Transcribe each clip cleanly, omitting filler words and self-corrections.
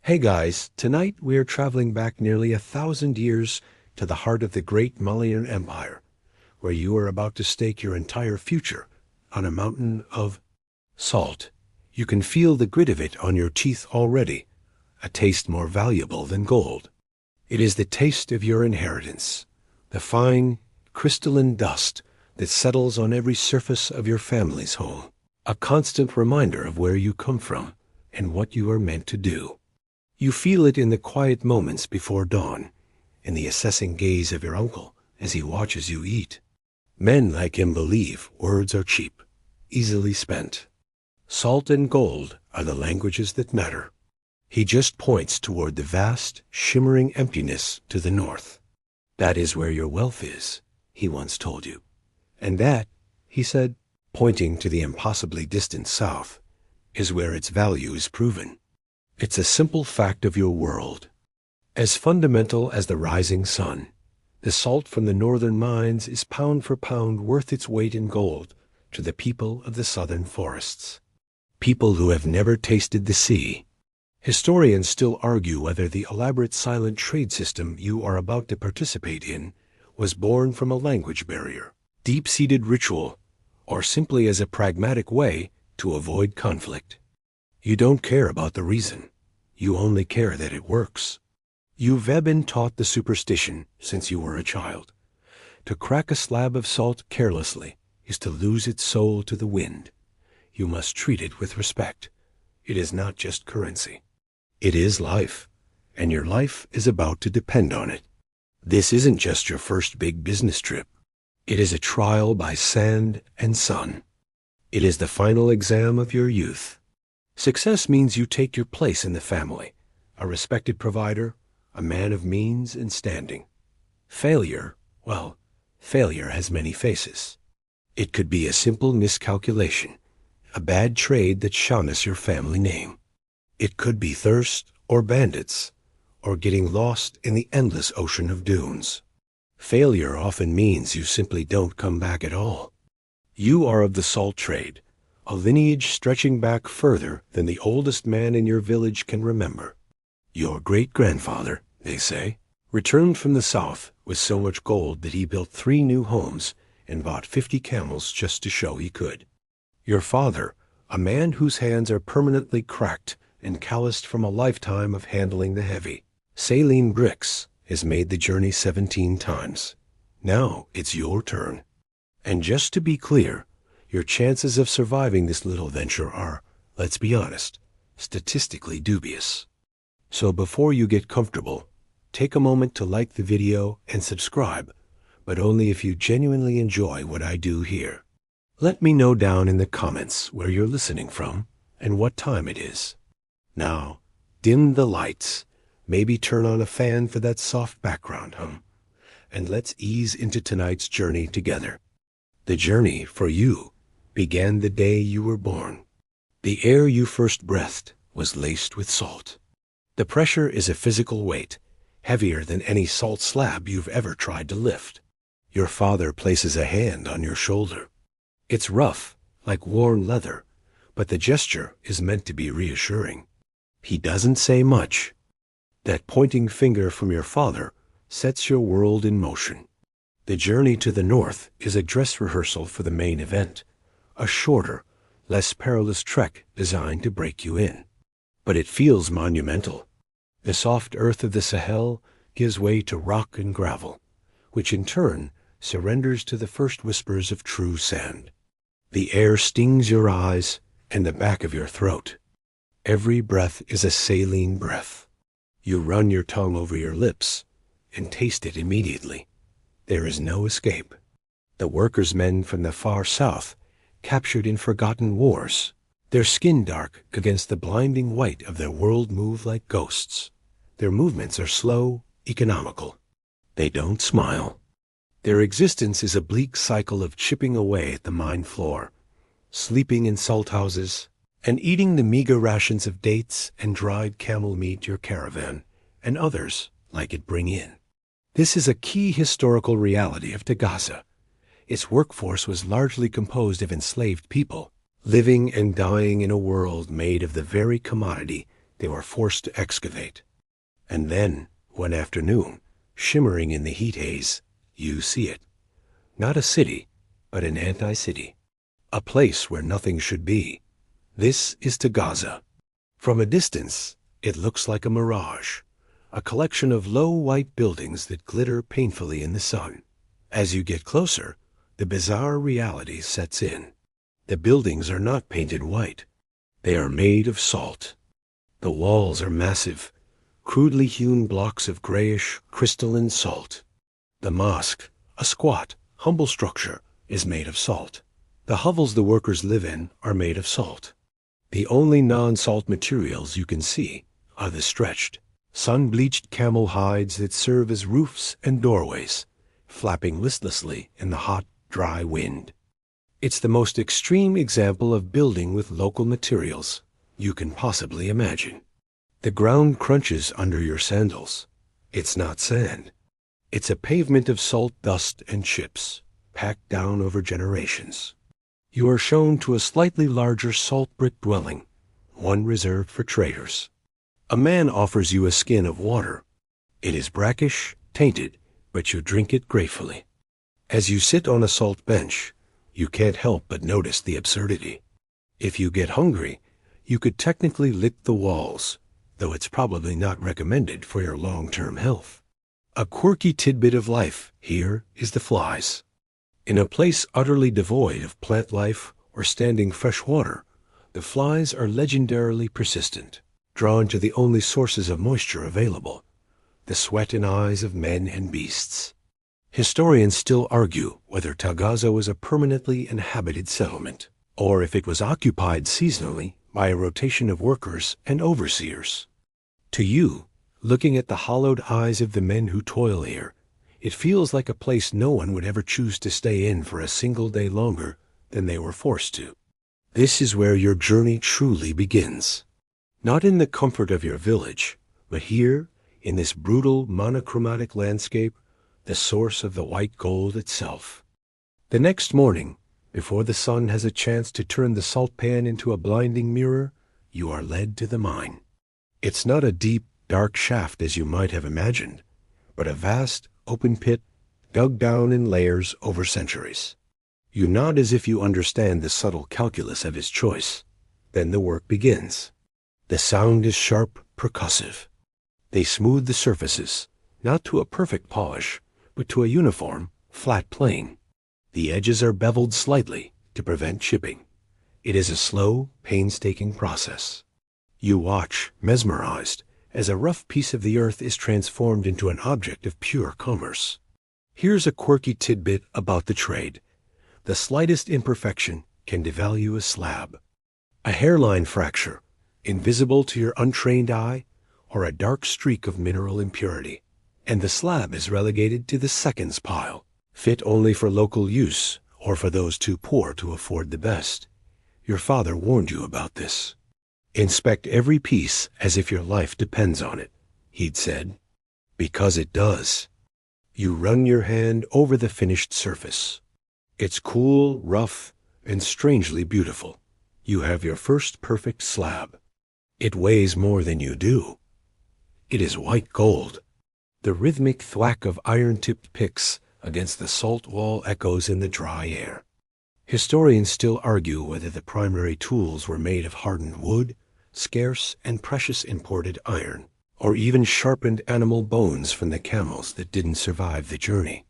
Hey guys, tonight we are traveling back nearly 1,000 years to the heart of the great Malian Empire, where you are about to stake your entire future on a mountain of salt. You can feel the grit of it on your teeth already, a taste more valuable than gold. It is the taste of your inheritance, the fine, crystalline dust that settles on every surface of your family's home, a constant reminder of where you come from and what you are meant to do. You feel it in the quiet moments before dawn, in the assessing gaze of your uncle as he watches you eat. Men like him believe words are cheap, easily spent. Salt and gold are the languages that matter. He just points toward the vast, shimmering emptiness to the north. That is where your wealth is, he once told you. And that, he said, pointing to the impossibly distant south, is where its value is proven. It's a simple fact of your world. As fundamental as the rising sun, the salt from the northern mines is pound for pound worth its weight in gold to the people of the southern forests. People who have never tasted the sea. Historians still argue whether the elaborate silent trade system you are about to participate in was born from a language barrier, deep-seated ritual, or simply as a pragmatic way to avoid conflict. You don't care about the reason. You only care that it works. You've been taught the superstition since you were a child. To crack a slab of salt carelessly is to lose its soul to the wind. You must treat it with respect. It is not just currency. It is life, and your life is about to depend on it. This isn't just your first big business trip. It is a trial by sand and sun. It is the final exam of your youth. Success means you take your place in the family, a respected provider, a man of means and standing. Failure, well, failure has many faces. It could be a simple miscalculation, a bad trade that shaughs your family name. It could be thirst or bandits, or getting lost in the endless ocean of dunes. Failure often means you simply don't come back at all. You are of the salt trade, a lineage stretching back further than the oldest man in your village can remember. Your great-grandfather, they say, returned from the south with so much gold that he built 3 new homes and bought 50 camels just to show he could. Your father, a man whose hands are permanently cracked and calloused from a lifetime of handling the heavy saline bricks, has made the journey 17 times. Now it's your turn. And just to be clear, your chances of surviving this little venture are, let's be honest, statistically dubious. So before you get comfortable, take a moment to like the video and subscribe, but only if you genuinely enjoy what I do here. Let me know down in the comments where you're listening from and what time it is. Now, dim the lights, maybe turn on a fan for that soft background hum, and let's ease into tonight's journey together. The journey, for you, began the day you were born. The air you first breathed was laced with salt. The pressure is a physical weight, heavier than any salt slab you've ever tried to lift. Your father places a hand on your shoulder. It's rough, like worn leather, but the gesture is meant to be reassuring. He doesn't say much. That pointing finger from your father sets your world in motion. The journey to the north is a dress rehearsal for the main event, a shorter, less perilous trek designed to break you in. But it feels monumental. The soft earth of the Sahel gives way to rock and gravel, which in turn surrenders to the first whispers of true sand. The air stings your eyes and the back of your throat. Every breath is a saline breath. You run your tongue over your lips and taste it immediately. There is no escape. The workers' men from the far south, captured in forgotten wars, their skin dark against the blinding white of their world, move like ghosts. Their movements are slow, economical. They don't smile. Their existence is a bleak cycle of chipping away at the mine floor, sleeping in salt houses, and eating the meager rations of dates and dried camel meat your caravan and others like it bring in. This is a key historical reality of Tagaza. Its workforce was largely composed of enslaved people, living and dying in a world made of the very commodity they were forced to excavate. And then, one afternoon, shimmering in the heat haze, you see it. Not a city, but an anti-city. A place where nothing should be. This is Gaza. From a distance, it looks like a mirage, a collection of low white buildings that glitter painfully in the sun. As you get closer, the bizarre reality sets in. The buildings are not painted white. They are made of salt. The walls are massive, crudely hewn blocks of grayish, crystalline salt. The mosque, a squat, humble structure, is made of salt. The hovels the workers live in are made of salt. The only non-salt materials you can see are the stretched, sun-bleached camel hides that serve as roofs and doorways, flapping listlessly in the hot, dry wind. It's the most extreme example of building with local materials you can possibly imagine. The ground crunches under your sandals. It's not sand. It's a pavement of salt dust and chips, packed down over generations. You are shown to a slightly larger salt brick dwelling, one reserved for traders. A man offers you a skin of water. It is brackish, tainted, but you drink it gratefully. As you sit on a salt bench, you can't help but notice the absurdity. If you get hungry, you could technically lick the walls, though it's probably not recommended for your long-term health. A quirky tidbit of life here is the flies. In a place utterly devoid of plant life or standing fresh water, the flies are legendarily persistent, drawn to the only sources of moisture available, the sweat and eyes of men and beasts. Historians still argue whether Gaza was a permanently inhabited settlement, or if it was occupied seasonally by a rotation of workers and overseers. To you, looking at the hollowed eyes of the men who toil here, it feels like a place no one would ever choose to stay in for a single day longer than they were forced to. This is where your journey truly begins. Not in the comfort of your village, but here, in this brutal, monochromatic landscape, the source of the white gold itself. The next morning, before the sun has a chance to turn the salt pan into a blinding mirror, you are led to the mine. It's not a deep, dark shaft as you might have imagined, but a vast, open pit dug down in layers over centuries. You nod as if you understand the subtle calculus of his choice. Then the work begins. The sound is sharp, percussive. They smooth the surfaces, not to a perfect polish, but to a uniform, flat plane. The edges are beveled slightly to prevent chipping. It is a slow, painstaking process. You watch, mesmerized, as a rough piece of the earth is transformed into an object of pure commerce. Here's a quirky tidbit about the trade. The slightest imperfection can devalue a slab. A hairline fracture, invisible to your untrained eye, or a dark streak of mineral impurity, and the slab is relegated to the seconds pile, fit only for local use or for those too poor to afford the best. Your father warned you about this. Inspect every piece as if your life depends on it, he'd said. Because it does. You run your hand over the finished surface. It's cool, rough, and strangely beautiful. You have your first perfect slab. It weighs more than you do. It is white gold. The rhythmic thwack of iron-tipped picks against the salt wall echoes in the dry air. Historians still argue whether the primary tools were made of hardened wood, scarce and precious imported iron, or even sharpened animal bones from the camels that didn't survive the journey.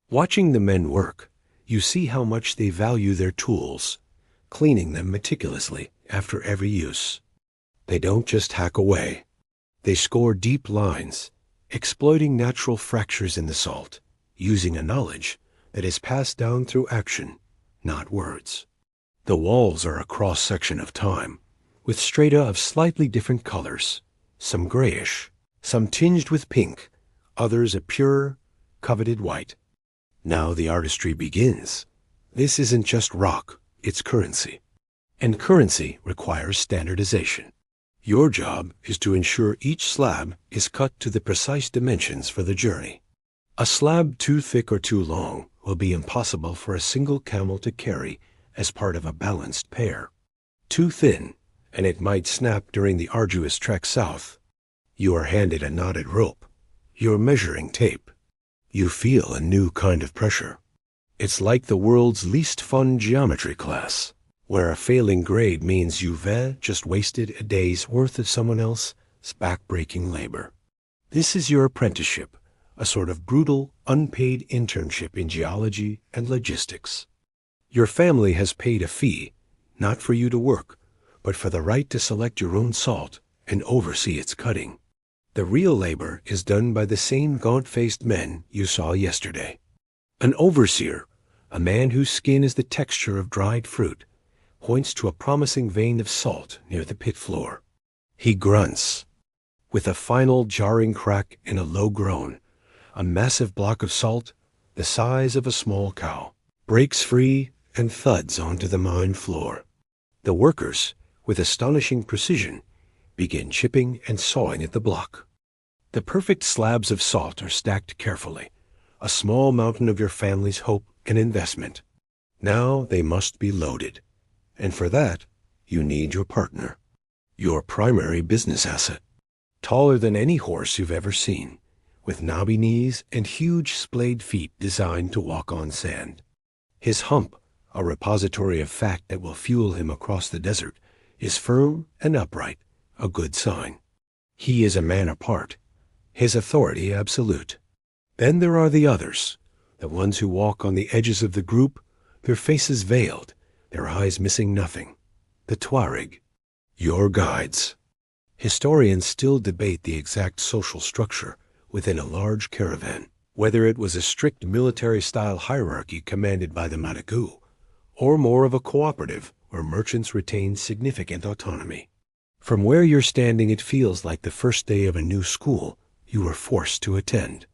Watching the men work, you see how much they value their tools, cleaning them meticulously after every use. They don't just hack away. They score deep lines, exploiting natural fractures in the salt, using a knowledge that is passed down through action, not words. The walls are a cross-section of time, with strata of slightly different colors, some grayish, some tinged with pink, others a pure, coveted white. Now the artistry begins. This isn't just rock, it's currency. And currency requires standardization. Your job is to ensure each slab is cut to the precise dimensions for the journey. A slab too thick or too long will be impossible for a single camel to carry as part of a balanced pair. Too thin, and it might snap during the arduous trek south. You are handed a knotted rope, your measuring tape. You feel a new kind of pressure. It's like the world's least fun geometry class, where a failing grade means you've just wasted a day's worth of someone else's back-breaking labor. This is your apprenticeship, a sort of brutal, unpaid internship in geology and logistics. Your family has paid a fee, not for you to work, but for the right to select your own salt and oversee its cutting. The real labor is done by the same gaunt-faced men you saw yesterday. An overseer, a man whose skin is the texture of dried fruit, points to a promising vein of salt near the pit floor. He grunts. With a final jarring crack and a low groan, a massive block of salt, the size of a small cow, breaks free and thuds onto the mine floor. The workers, with astonishing precision, begin chipping and sawing at the block. The perfect slabs of salt are stacked carefully, a small mountain of your family's hope and investment. Now they must be loaded, and for that, you need your partner, your primary business asset. Taller than any horse you've ever seen, with knobby knees and huge splayed feet designed to walk on sand. His hump, a repository of fat that will fuel him across the desert, is firm and upright, a good sign. He is a man apart, his authority absolute. Then there are the others, the ones who walk on the edges of the group, their faces veiled, their eyes missing nothing. The Tuareg, your guides. Historians still debate the exact social structure within a large caravan, whether it was a strict military-style hierarchy commanded by the Madagu, or more of a cooperative where merchants retain significant autonomy. From where you're standing, it feels like the first day of a new school you were forced to attend,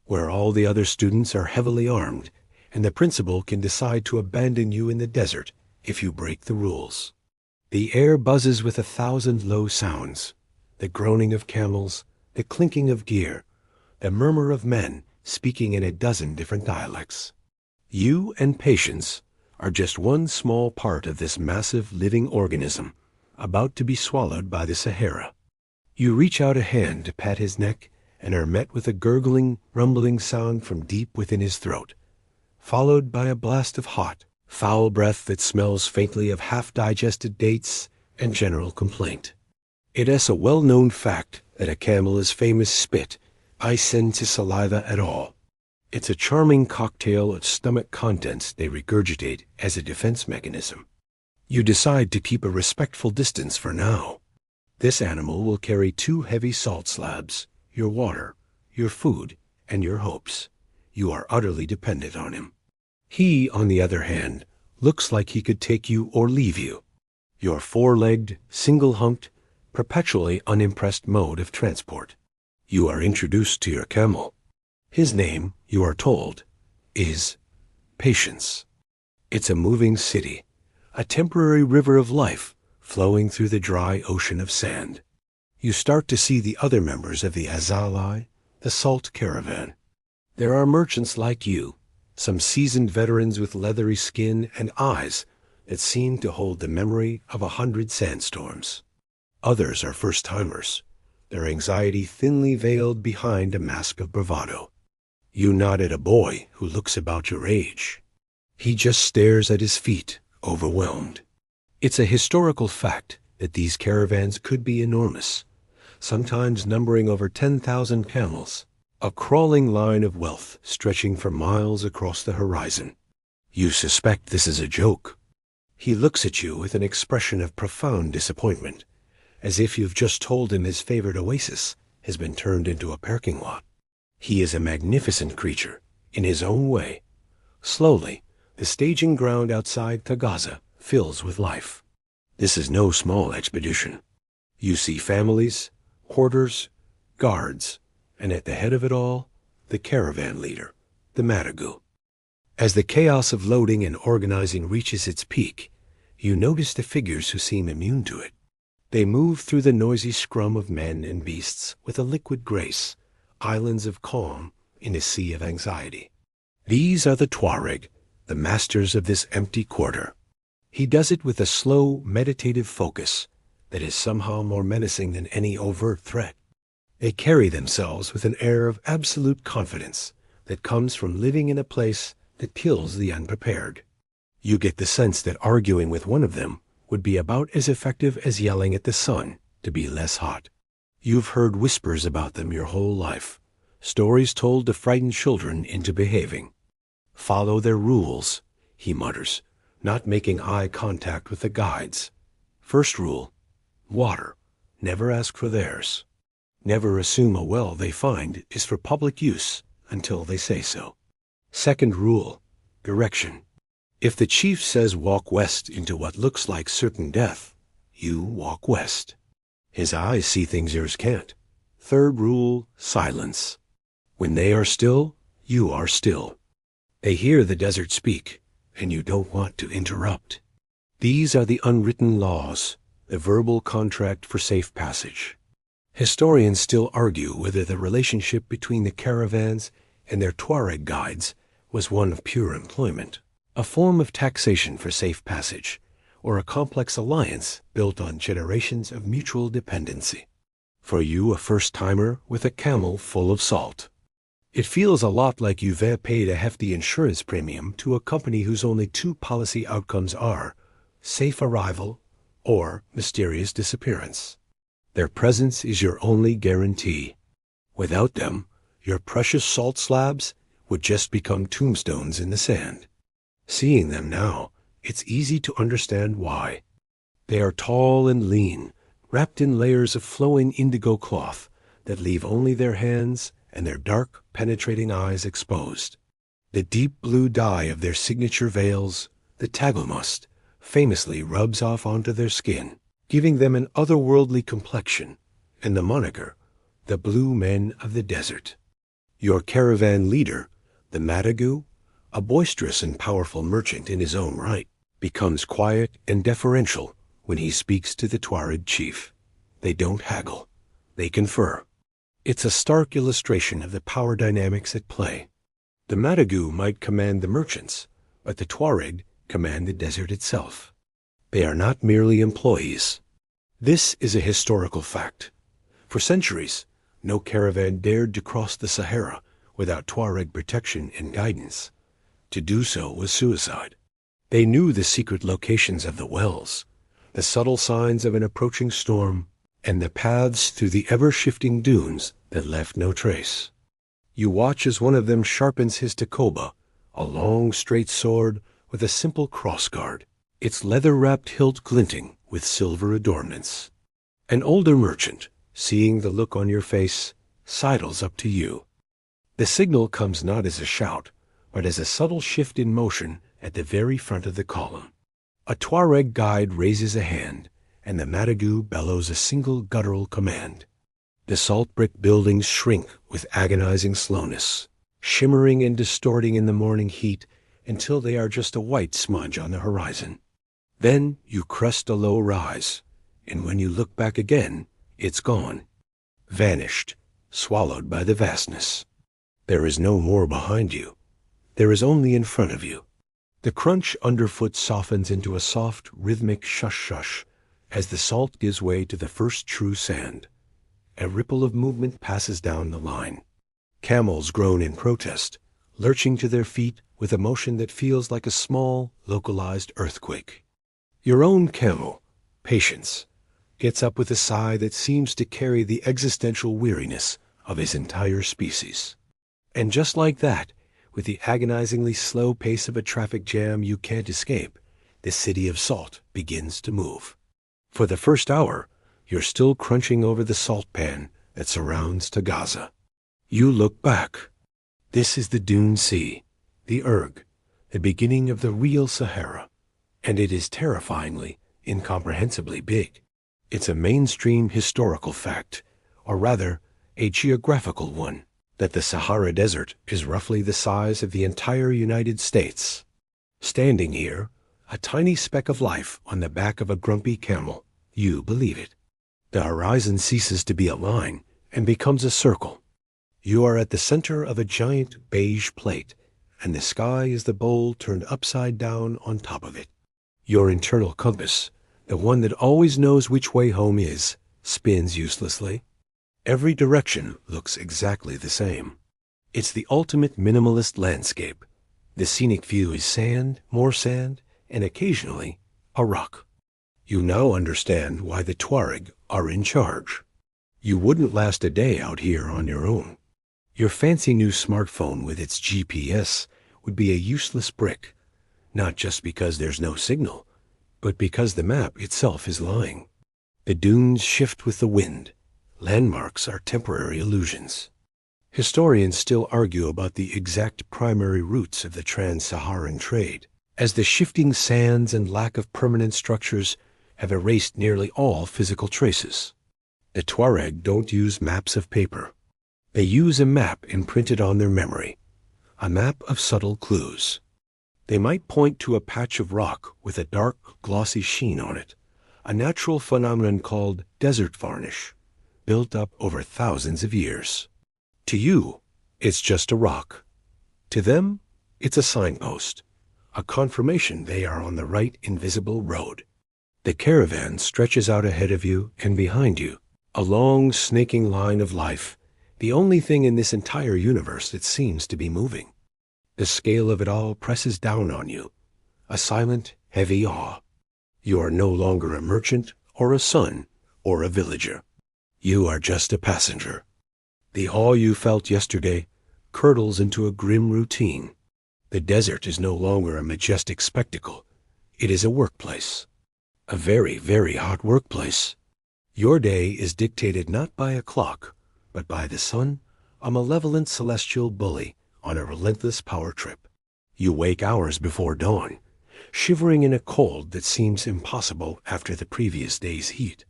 where all the other students are heavily armed, and the principal can decide to abandon you in the desert if you break the rules. The air buzzes with 1,000 low sounds, the groaning of camels, the clinking of gear, the murmur of men speaking in a dozen different dialects. You and Patience are just one small part of this massive living organism about to be swallowed by the Sahara. You reach out a hand to pat his neck and are met with a gurgling, rumbling sound from deep within his throat, followed by a blast of hot, foul breath that smells faintly of half-digested dates and general complaint. It is a well-known fact that a camel is famous spit, send to saliva at all. It's a charming cocktail of stomach contents they regurgitate as a defense mechanism. You decide to keep a respectful distance for now. This animal will carry 2 heavy salt slabs, your water, your food, and your hopes. You are utterly dependent on him. He, on the other hand, looks like he could take you or leave you. Your 4-legged, single-humped, perpetually unimpressed mode of transport. You are introduced to your camel. His name, you are told, is Patience. It's a moving city, a temporary river of life flowing through the dry ocean of sand. You start to see the other members of the Azali, the salt caravan. There are merchants like you, some seasoned veterans with leathery skin and eyes that seem to hold the memory of 100 sandstorms. Others are first-timers, their anxiety thinly veiled behind a mask of bravado. You nod at a boy who looks about your age. He just stares at his feet, overwhelmed. It's a historical fact that these caravans could be enormous, sometimes numbering over 10,000 camels, a crawling line of wealth stretching for miles across the horizon. You suspect this is a joke. He looks at you with an expression of profound disappointment, as if you've just told him his favorite oasis has been turned into a parking lot. He is a magnificent creature, in his own way. Slowly, the staging ground outside Tagaza fills with life. This is no small expedition. You see families, porters, guards, and at the head of it all, the caravan leader, the Madagu. As the chaos of loading and organizing reaches its peak, you notice the figures who seem immune to it. They move through the noisy scrum of men and beasts with a liquid grace, islands of calm in a sea of anxiety. These are the Tuareg, the masters of this empty quarter. He does it with a slow, meditative focus, that is somehow more menacing than any overt threat. They carry themselves with an air of absolute confidence that comes from living in a place that kills the unprepared. You get the sense that arguing with one of them would be about as effective as yelling at the sun to be less hot. You've heard whispers about them your whole life, stories told to frighten children into behaving. Follow their rules, he mutters, not making eye contact with the guides. First rule, water. Never ask for theirs. Never assume a well they find is for public use until they say so. Second rule, direction. If the chief says walk west into what looks like certain death, you walk west. His eyes see things yours can't. Third rule, silence. When they are still, you are still. They hear the desert speak, and you don't want to interrupt. These are the unwritten laws, the verbal contract for safe passage. Historians still argue whether the relationship between the caravans and their Tuareg guides was one of pure employment, a form of taxation for safe passage, or a complex alliance built on generations of mutual dependency. For you, a first-timer with a camel full of salt, it feels a lot like you've paid a hefty insurance premium to a company whose only two policy outcomes are safe arrival or mysterious disappearance. Their presence is your only guarantee. Without them, your precious salt slabs would just become tombstones in the sand. Seeing them now, it's easy to understand why. They are tall and lean, wrapped in layers of flowing indigo cloth that leave only their hands and their dark, penetrating eyes exposed. The deep blue dye of their signature veils, the tagelmust, famously rubs off onto their skin, giving them an otherworldly complexion, and the moniker, the Blue Men of the Desert. Your caravan leader, the Matagu, a boisterous and powerful merchant in his own right, becomes quiet and deferential when he speaks to the Tuareg chief. They don't haggle. They confer. It's a stark illustration of the power dynamics at play. The Matagu might command the merchants, but the Tuareg command the desert itself. They are not merely employees. This is a historical fact. For centuries, no caravan dared to cross the Sahara without Tuareg protection and guidance. To do so was suicide. They knew the secret locations of the wells, the subtle signs of an approaching storm, and the paths through the ever-shifting dunes that left no trace. You watch as one of them sharpens his takoba, a long, straight sword with a simple crossguard, its leather-wrapped hilt glinting with silver adornments. An older merchant, seeing the look on your face, sidles up to you. The signal comes not as a shout, but as a subtle shift in motion at the very front of the column. A Tuareg guide raises a hand, and the Matagu bellows a single guttural command. The salt brick buildings shrink with agonizing slowness, shimmering and distorting in the morning heat until they are just a white smudge on the horizon. Then you crest a low rise, and when you look back again, it's gone, vanished, swallowed by the vastness. There is no more behind you. There is only in front of you. The crunch underfoot softens into a soft, rhythmic shush-shush as the salt gives way to the first true sand. A ripple of movement passes down the line. Camels groan in protest, lurching to their feet with a motion that feels like a small, localized earthquake. Your own camel, Patience, gets up with a sigh that seems to carry the existential weariness of his entire species. And just like that, with the agonizingly slow pace of a traffic jam you can't escape, the city of salt begins to move. For the first hour, you're still crunching over the salt pan that surrounds Tagaza. You look back. This is the Dune Sea, the Erg, the beginning of the real Sahara, and it is terrifyingly, incomprehensibly big. It's a mainstream historical fact, or rather, a geographical one, that the Sahara Desert is roughly the size of the entire United States. Standing here, a tiny speck of life on the back of a grumpy camel, you believe it. The horizon ceases to be a line and becomes a circle. You are at the center of a giant beige plate, and the sky is the bowl turned upside down on top of it. Your internal compass, The one that always knows which way home is, spins uselessly. Every direction looks exactly the same. It's the ultimate minimalist landscape. The scenic view is sand, more sand, and occasionally a rock. You now understand why the Tuareg are in charge. You wouldn't last a day out here on your own. Your fancy new smartphone with its GPS would be a useless brick, not just because there's no signal, but because the map itself is lying. The dunes shift with the wind. Landmarks are temporary illusions. Historians still argue about the exact primary routes of the trans-Saharan trade, as the shifting sands and lack of permanent structures have erased nearly all physical traces. The Tuareg don't use maps of paper. They use a map imprinted on their memory, a map of subtle clues. They might point to a patch of rock with a dark, glossy sheen on it, a natural phenomenon called desert varnish, built up over thousands of years. To you, it's just a rock. To them, it's a signpost, a confirmation they are on the right invisible road. The caravan stretches out ahead of you and behind you, a long, snaking line of life, the only thing in this entire universe that seems to be moving. The scale of it all presses down on you, a silent, heavy awe. You are no longer a merchant or a son or a villager. You are just a passenger. The awe you felt yesterday curdles into a grim routine. The desert is no longer a majestic spectacle. It is a workplace. A very, very hot workplace. Your day is dictated not by a clock, but by the sun, a malevolent celestial bully on a relentless power trip. You wake hours before dawn, shivering in a cold that seems impossible after the previous day's heat.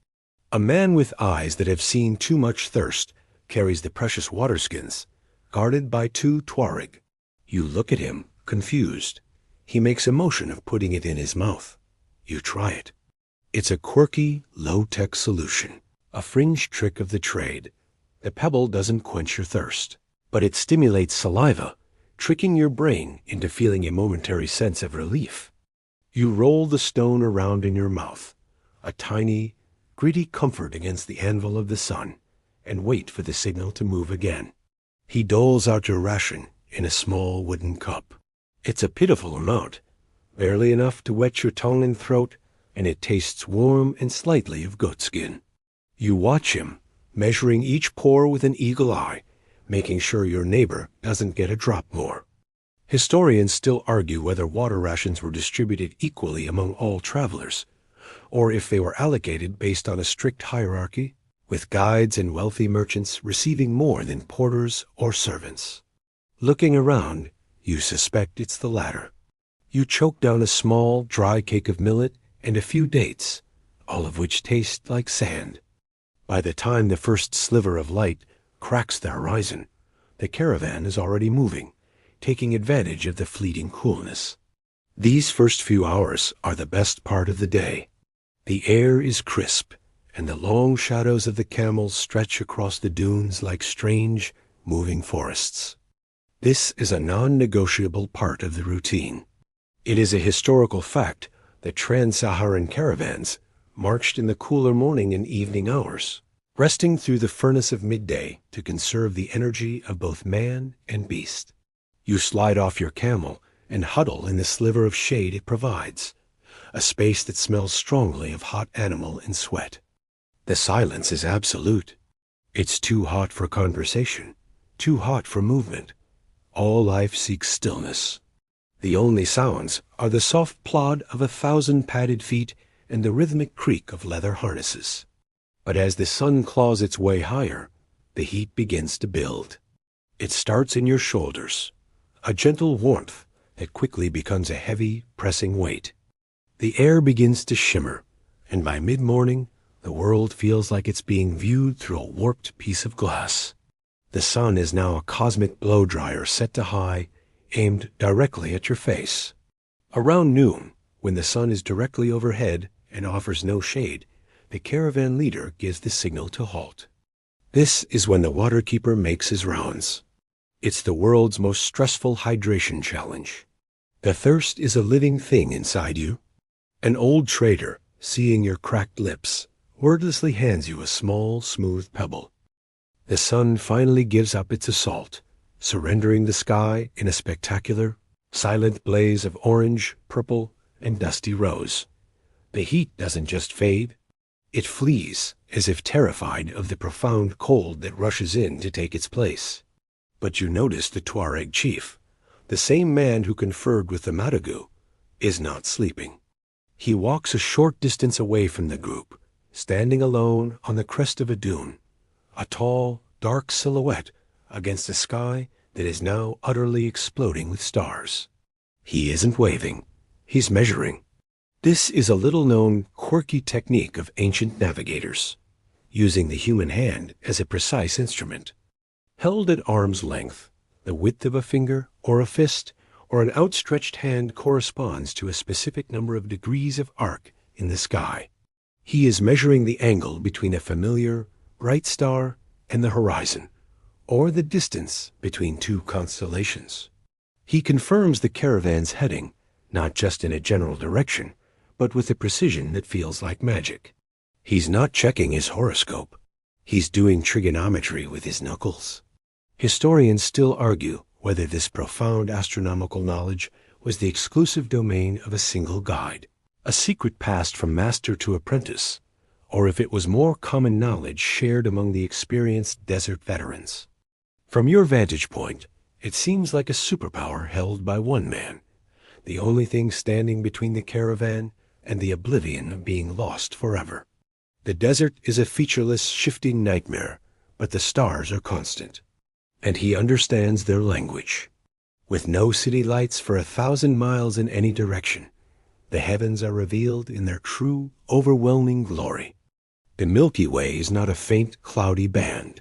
A man with eyes that have seen too much thirst carries the precious water skins, guarded by two Tuareg. You look at him, confused. He makes a motion of putting it in his mouth. You try it. It's a quirky, low-tech solution, a fringe trick of the trade. The pebble doesn't quench your thirst, but it stimulates saliva, tricking your brain into feeling a momentary sense of relief. You roll the stone around in your mouth, a tiny, gritty comfort against the anvil of the sun, and wait for the signal to move again. He doles out your ration in a small wooden cup. It's a pitiful amount, barely enough to wet your tongue and throat, and it tastes warm and slightly of goatskin. You watch him, measuring each pour with an eagle eye, making sure your neighbor doesn't get a drop more. Historians still argue whether water rations were distributed equally among all travelers, or if they were allocated based on a strict hierarchy, with guides and wealthy merchants receiving more than porters or servants. Looking around, you suspect it's the latter. You choke down a small, dry cake of millet and a few dates, all of which taste like sand. By the time the first sliver of light cracks the horizon, the caravan is already moving, taking advantage of the fleeting coolness. These first few hours are the best part of the day. The air is crisp, and the long shadows of the camels stretch across the dunes like strange, moving forests. This is a non-negotiable part of the routine. It is a historical fact that trans-Saharan caravans marched in the cooler morning and evening hours, resting through the furnace of midday to conserve the energy of both man and beast. You slide off your camel and huddle in the sliver of shade it provides, a space that smells strongly of hot animal and sweat. The silence is absolute. It's too hot for conversation, too hot for movement. All life seeks stillness. The only sounds are the soft plod of 1,000 padded feet and the rhythmic creak of leather harnesses. But as the sun claws its way higher, the heat begins to build. It starts in your shoulders, a gentle warmth that quickly becomes a heavy, pressing weight. The air begins to shimmer, and by mid-morning, the world feels like it's being viewed through a warped piece of glass. The sun is now a cosmic blow-dryer set to high, aimed directly at your face. Around noon, when the sun is directly overhead and offers no shade, the caravan leader gives the signal to halt. This is when the waterkeeper makes his rounds. It's the world's most stressful hydration challenge. The thirst is a living thing inside you. An old trader, seeing your cracked lips, wordlessly hands you a small, smooth pebble. The sun finally gives up its assault, surrendering the sky in a spectacular, silent blaze of orange, purple, and dusty rose. The heat doesn't just fade, it flees, as if terrified of the profound cold that rushes in to take its place. But you notice the Tuareg chief, the same man who conferred with the Matagu, is not sleeping. He walks a short distance away from the group, standing alone on the crest of a dune, a tall, dark silhouette against a sky that is now utterly exploding with stars. He isn't waving, he's measuring. This is a little-known, quirky technique of ancient navigators, using the human hand as a precise instrument. Held at arm's length, the width of a finger or a fist or an outstretched hand corresponds to a specific number of degrees of arc in the sky. He is measuring the angle between a familiar, bright star and the horizon, or the distance between two constellations. He confirms the caravan's heading, not just in a general direction, but with a precision that feels like magic. He's not checking his horoscope. He's doing trigonometry with his knuckles. Historians still argue whether this profound astronomical knowledge was the exclusive domain of a single guide, a secret passed from master to apprentice, or if it was more common knowledge shared among the experienced desert veterans. From your vantage point, it seems like a superpower held by one man, the only thing standing between the caravan and the oblivion of being lost forever. The desert is a featureless, shifting nightmare, but the stars are constant. And he understands their language. With no city lights for 1,000 miles in any direction, the heavens are revealed in their true, overwhelming glory. The Milky Way is not a faint, cloudy band.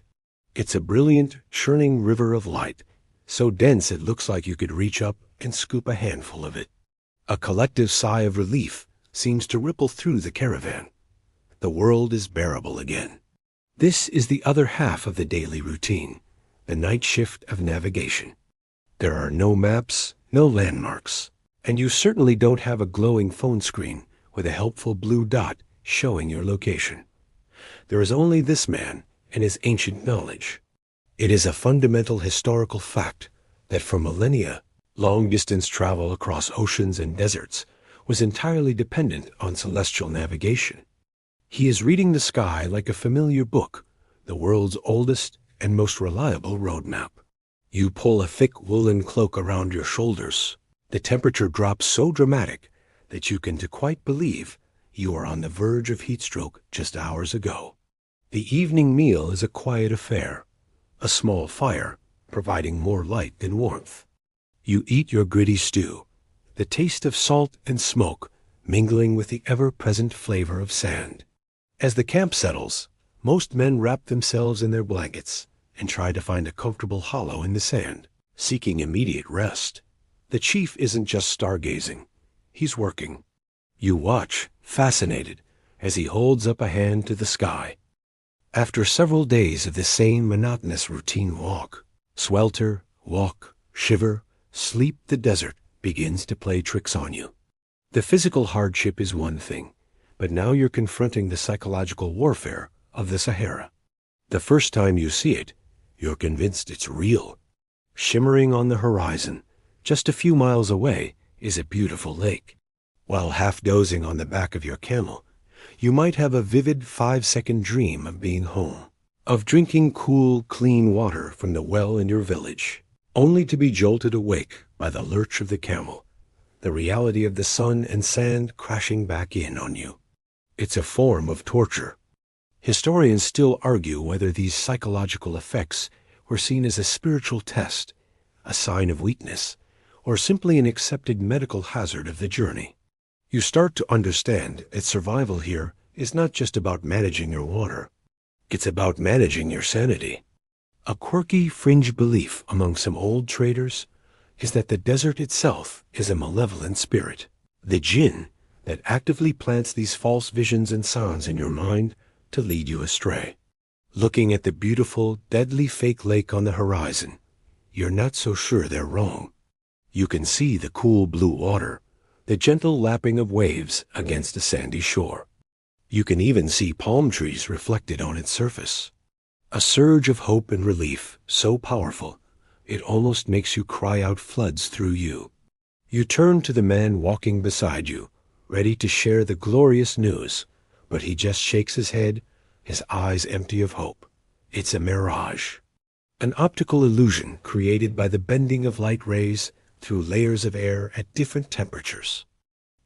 It's a brilliant, churning river of light, so dense it looks like you could reach up and scoop a handful of it. A collective sigh of relief seems to ripple through the caravan. The world is bearable again. This is the other half of the daily routine, the night shift of navigation. There are no maps, no landmarks, and you certainly don't have a glowing phone screen with a helpful blue dot showing your location. There is only this man and his ancient knowledge. It is a fundamental historical fact that for millennia, long-distance travel across oceans and deserts was entirely dependent on celestial navigation. He is reading the sky like a familiar book, the world's oldest and most reliable roadmap. You pull a thick woolen cloak around your shoulders. The temperature drops so dramatic that you can quite believe you are on the verge of heat stroke just hours ago. The evening meal is a quiet affair, a small fire providing more light than warmth. You eat your gritty stew, the taste of salt and smoke mingling with the ever-present flavor of sand. As the camp settles, most men wrap themselves in their blankets and try to find a comfortable hollow in the sand, seeking immediate rest. The chief isn't just stargazing, he's working. You watch, fascinated, as he holds up a hand to the sky. After several days of the same monotonous routine walk, swelter, walk, shiver, sleep, the desert begins to play tricks on you. The physical hardship is one thing, but now you're confronting the psychological warfare of the Sahara. The first time you see it, you're convinced it's real. Shimmering on the horizon, just a few miles away, is a beautiful lake. While half dozing on the back of your camel, you might have a vivid 5-second dream of being home, of drinking cool, clean water from the well in your village, only to be jolted awake by the lurch of the camel, the reality of the sun and sand crashing back in on you. It's a form of torture. Historians still argue whether these psychological effects were seen as a spiritual test, a sign of weakness, or simply an accepted medical hazard of the journey. You start to understand that survival here is not just about managing your water. It's about managing your sanity. A quirky fringe belief among some old traders is that the desert itself is a malevolent spirit, the jinn that actively plants these false visions and sounds in your mind to lead you astray. Looking at the beautiful, deadly fake lake on the horizon, you're not so sure they're wrong. You can see the cool blue water, the gentle lapping of waves against a sandy shore. You can even see palm trees reflected on its surface. A surge of hope and relief so powerful, it almost makes you cry out floods through you. You turn to the man walking beside you, ready to share the glorious news, but he just shakes his head, his eyes empty of hope. It's a mirage. An optical illusion created by the bending of light rays through layers of air at different temperatures.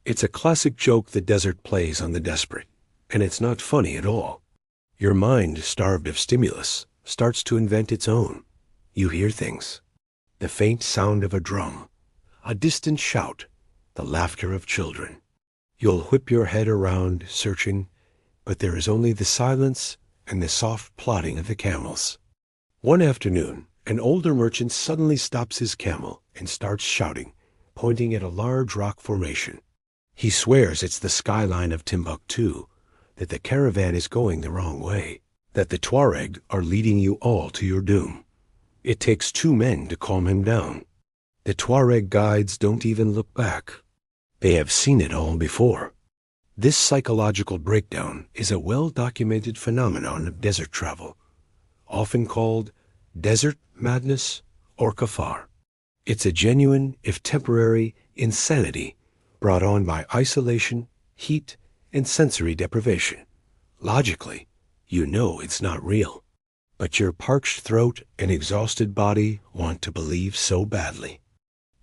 It's a classic joke the desert plays on the desperate, and it's not funny at all. Your mind, starved of stimulus, starts to invent its own. You hear things. The faint sound of a drum, a distant shout, the laughter of children. You'll whip your head around, searching, but there is only the silence and the soft plodding of the camels. One afternoon, an older merchant suddenly stops his camel and starts shouting, pointing at a large rock formation. He swears it's the skyline of Timbuktu, that the caravan is going the wrong way, that the Tuareg are leading you all to your doom. It takes 2 men to calm him down. The Tuareg guides don't even look back. They have seen it all before. This psychological breakdown is a well-documented phenomenon of desert travel, often called desert madness or kafar. It's a genuine, if temporary, insanity brought on by isolation, heat, and sensory deprivation. Logically, you know it's not real, but your parched throat and exhausted body want to believe so badly.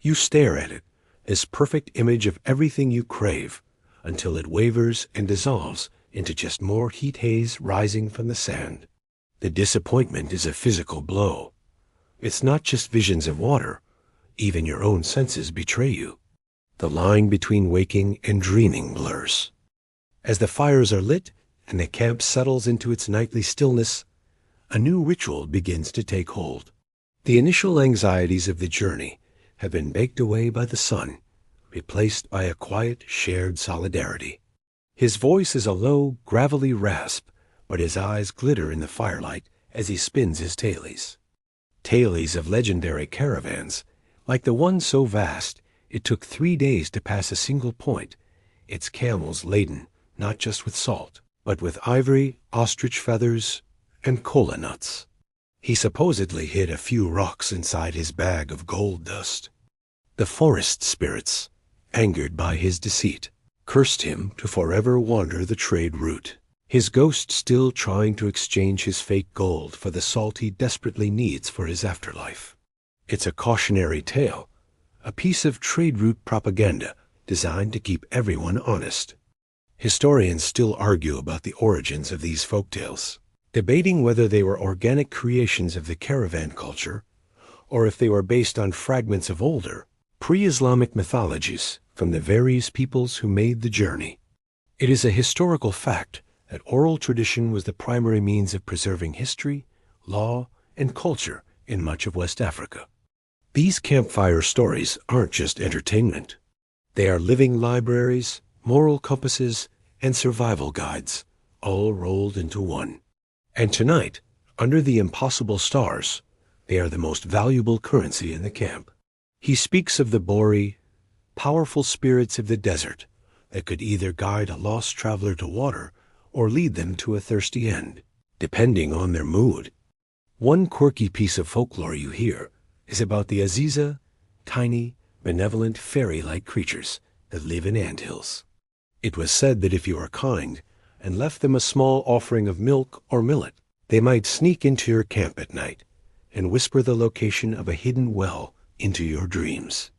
You stare at it, this perfect image of everything you crave, until it wavers and dissolves into just more heat haze rising from the sand. The disappointment is a physical blow. It's not just visions of water. Even your own senses betray you. The line between waking and dreaming blurs. As the fires are lit and the camp settles into its nightly stillness, a new ritual begins to take hold. The initial anxieties of the journey have been baked away by the sun, replaced by a quiet, shared solidarity. His voice is a low, gravelly rasp, but his eyes glitter in the firelight as he spins his tailies. Tailies of legendary caravans, like the one so vast it took 3 days to pass a single point, its camels laden not just with salt, but with ivory, ostrich feathers, and kola nuts. He supposedly hid a few rocks inside his bag of gold dust. The forest spirits, angered by his deceit, cursed him to forever wander the trade route, his ghost still trying to exchange his fake gold for the salt he desperately needs for his afterlife. It's a cautionary tale, a piece of trade route propaganda designed to keep everyone honest. Historians still argue about the origins of these folktales, debating whether they were organic creations of the caravan culture or if they were based on fragments of older, pre-Islamic mythologies from the various peoples who made the journey. It is a historical fact that oral tradition was the primary means of preserving history, law, and culture in much of West Africa. These campfire stories aren't just entertainment. They are living libraries, moral compasses, and survival guides, all rolled into one. And tonight, under the impossible stars, they are the most valuable currency in the camp. He speaks of the Bori, powerful spirits of the desert that could either guide a lost traveler to water or lead them to a thirsty end, depending on their mood. One quirky piece of folklore you hear is about the Aziza, tiny, benevolent fairy-like creatures that live in anthills. It was said that if you are kind and left them a small offering of milk or millet, they might sneak into your camp at night and whisper the location of a hidden well into your dreams.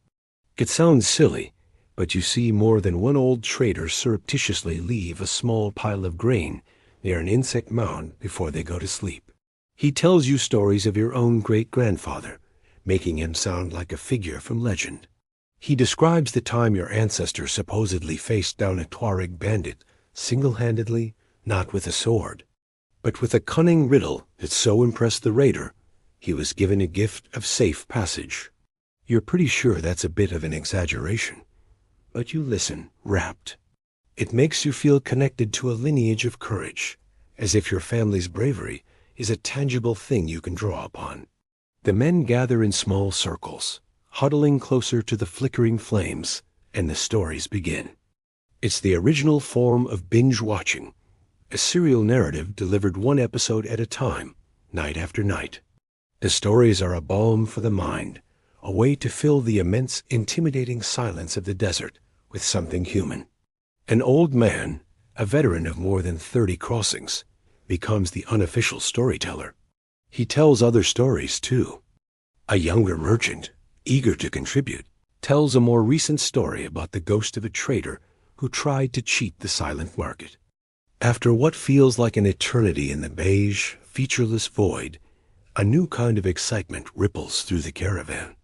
It sounds silly, but you see more than one old trader surreptitiously leave a small pile of grain near an insect mound before they go to sleep. He tells you stories of your own great-grandfather, making him sound like a figure from legend. He describes the time your ancestor supposedly faced down a Tuareg bandit, single-handedly, not with a sword, but with a cunning riddle that so impressed the raider, he was given a gift of safe passage. You're pretty sure that's a bit of an exaggeration, but you listen, rapt. It makes you feel connected to a lineage of courage, as if your family's bravery is a tangible thing you can draw upon. The men gather in small circles, huddling closer to the flickering flames and the stories begin. It's the original form of binge watching, a serial narrative delivered one episode at a time, night after night. The stories are a balm for the mind, a way to fill the immense, intimidating silence of the desert with something human. An old man, a veteran of more than 30 crossings, becomes the unofficial storyteller. He tells other stories, too. A younger merchant, eager to contribute, tells a more recent story about the ghost of a trader who tried to cheat the silent market. After what feels like an eternity in the beige, featureless void, a new kind of excitement ripples through the caravan.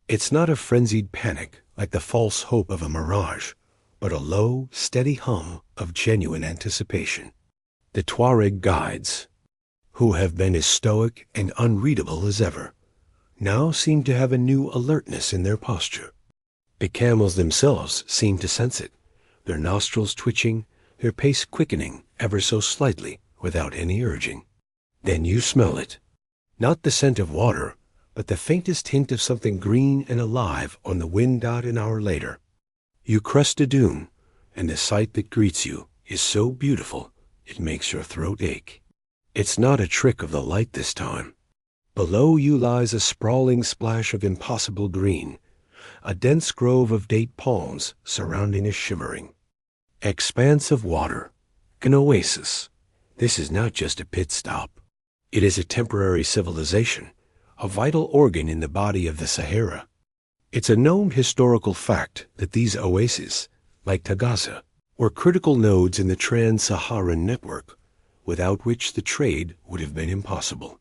It's not a frenzied panic like the false hope of a mirage, but a low, steady hum of genuine anticipation. The Tuareg guides, who have been as stoic and unreadable as ever, now seem to have a new alertness in their posture. The camels themselves seem to sense it, their nostrils twitching, their pace quickening ever so slightly without any urging. Then you smell it. Not the scent of water, but the faintest hint of something green and alive on the wind dot an hour later. You crest a dune, and the sight that greets you is so beautiful it makes your throat ache. It's not a trick of the light this time. Below you lies a sprawling splash of impossible green, a dense grove of date palms surrounding a shimmering expanse of water, an oasis. This is not just a pit stop. It is a temporary civilization, a vital organ in the body of the Sahara. It's a known historical fact that these oases, like Tagaza, were critical nodes in the trans-Saharan network, without which the trade would have been impossible.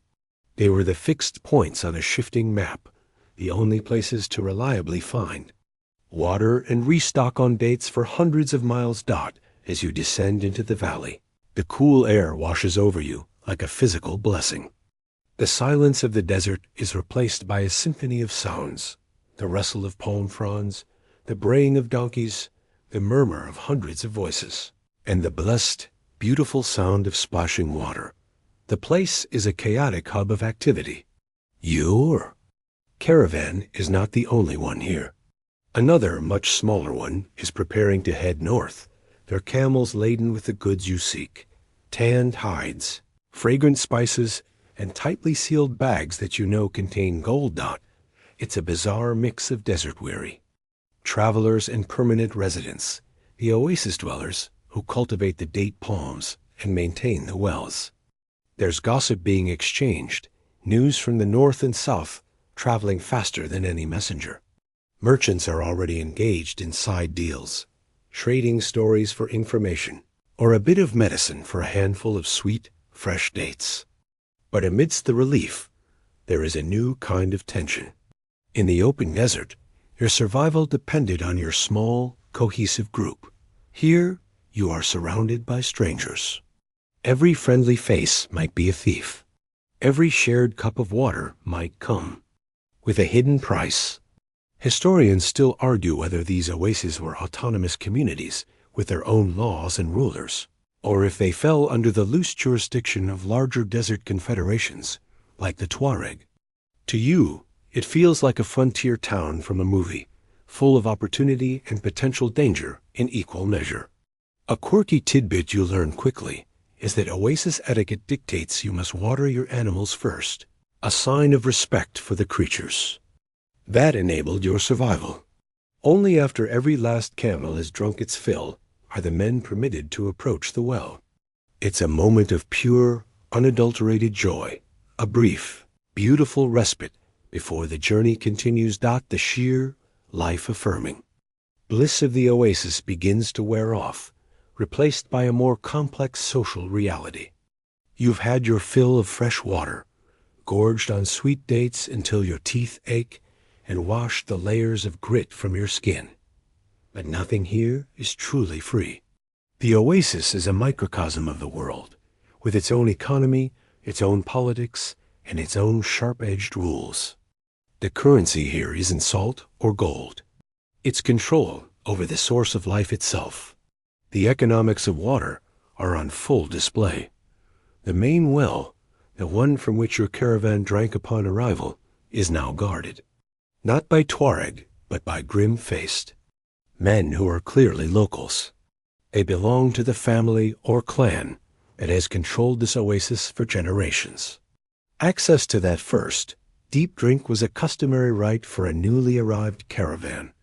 They were the fixed points on a shifting map, the only places to reliably find water and restock on dates for hundreds of miles dot as you descend into the valley. The cool air washes over you like a physical blessing. The silence of the desert is replaced by a symphony of sounds, the rustle of palm fronds, the braying of donkeys, the murmur of hundreds of voices, and the blessed, beautiful sound of splashing water. The place is a chaotic hub of activity. Your caravan is not the only one here. Another, much smaller one, is preparing to head north, their camels laden with the goods you seek: tanned hides, fragrant spices, and tightly sealed bags that you know contain gold dot. It's a bizarre mix of desert-weary travelers and permanent residents, the oasis dwellers who cultivate the date palms and maintain the wells. There's gossip being exchanged, news from the north and south traveling faster than any messenger. Merchants are already engaged in side deals, trading stories for information, or a bit of medicine for a handful of sweet, fresh dates. But amidst the relief, there is a new kind of tension. In the open desert, your survival depended on your small, cohesive group. Here, you are surrounded by strangers. Every friendly face might be a thief. Every shared cup of water might come with a hidden price. Historians still argue whether these oases were autonomous communities with their own laws and rulers, or if they fell under the loose jurisdiction of larger desert confederations, like the Tuareg. To you, it feels like a frontier town from a movie, full of opportunity and potential danger in equal measure. A quirky tidbit you learn quickly is that oasis etiquette dictates you must water your animals first, a sign of respect for the creatures. That enabled your survival. Only after every last camel has drunk its fill are the men permitted to approach the well. It's a moment of pure, unadulterated joy, a brief, beautiful respite before the journey continues. The sheer, life-affirming bliss of the oasis begins to wear off, replaced by a more complex social reality. You've had your fill of fresh water, gorged on sweet dates until your teeth ache, and washed the layers of grit from your skin. But nothing here is truly free. The oasis is a microcosm of the world, with its own economy, its own politics, and its own sharp-edged rules. The currency here isn't salt or gold. It's control over the source of life itself. The economics of water are on full display. The main well, the one from which your caravan drank upon arrival, is now guarded. Not by Tuareg, but by grim-faced men who are clearly locals. They belong to the family or clan that has controlled this oasis for generations. Access to that first, deep drink was a customary rite for a newly arrived caravan,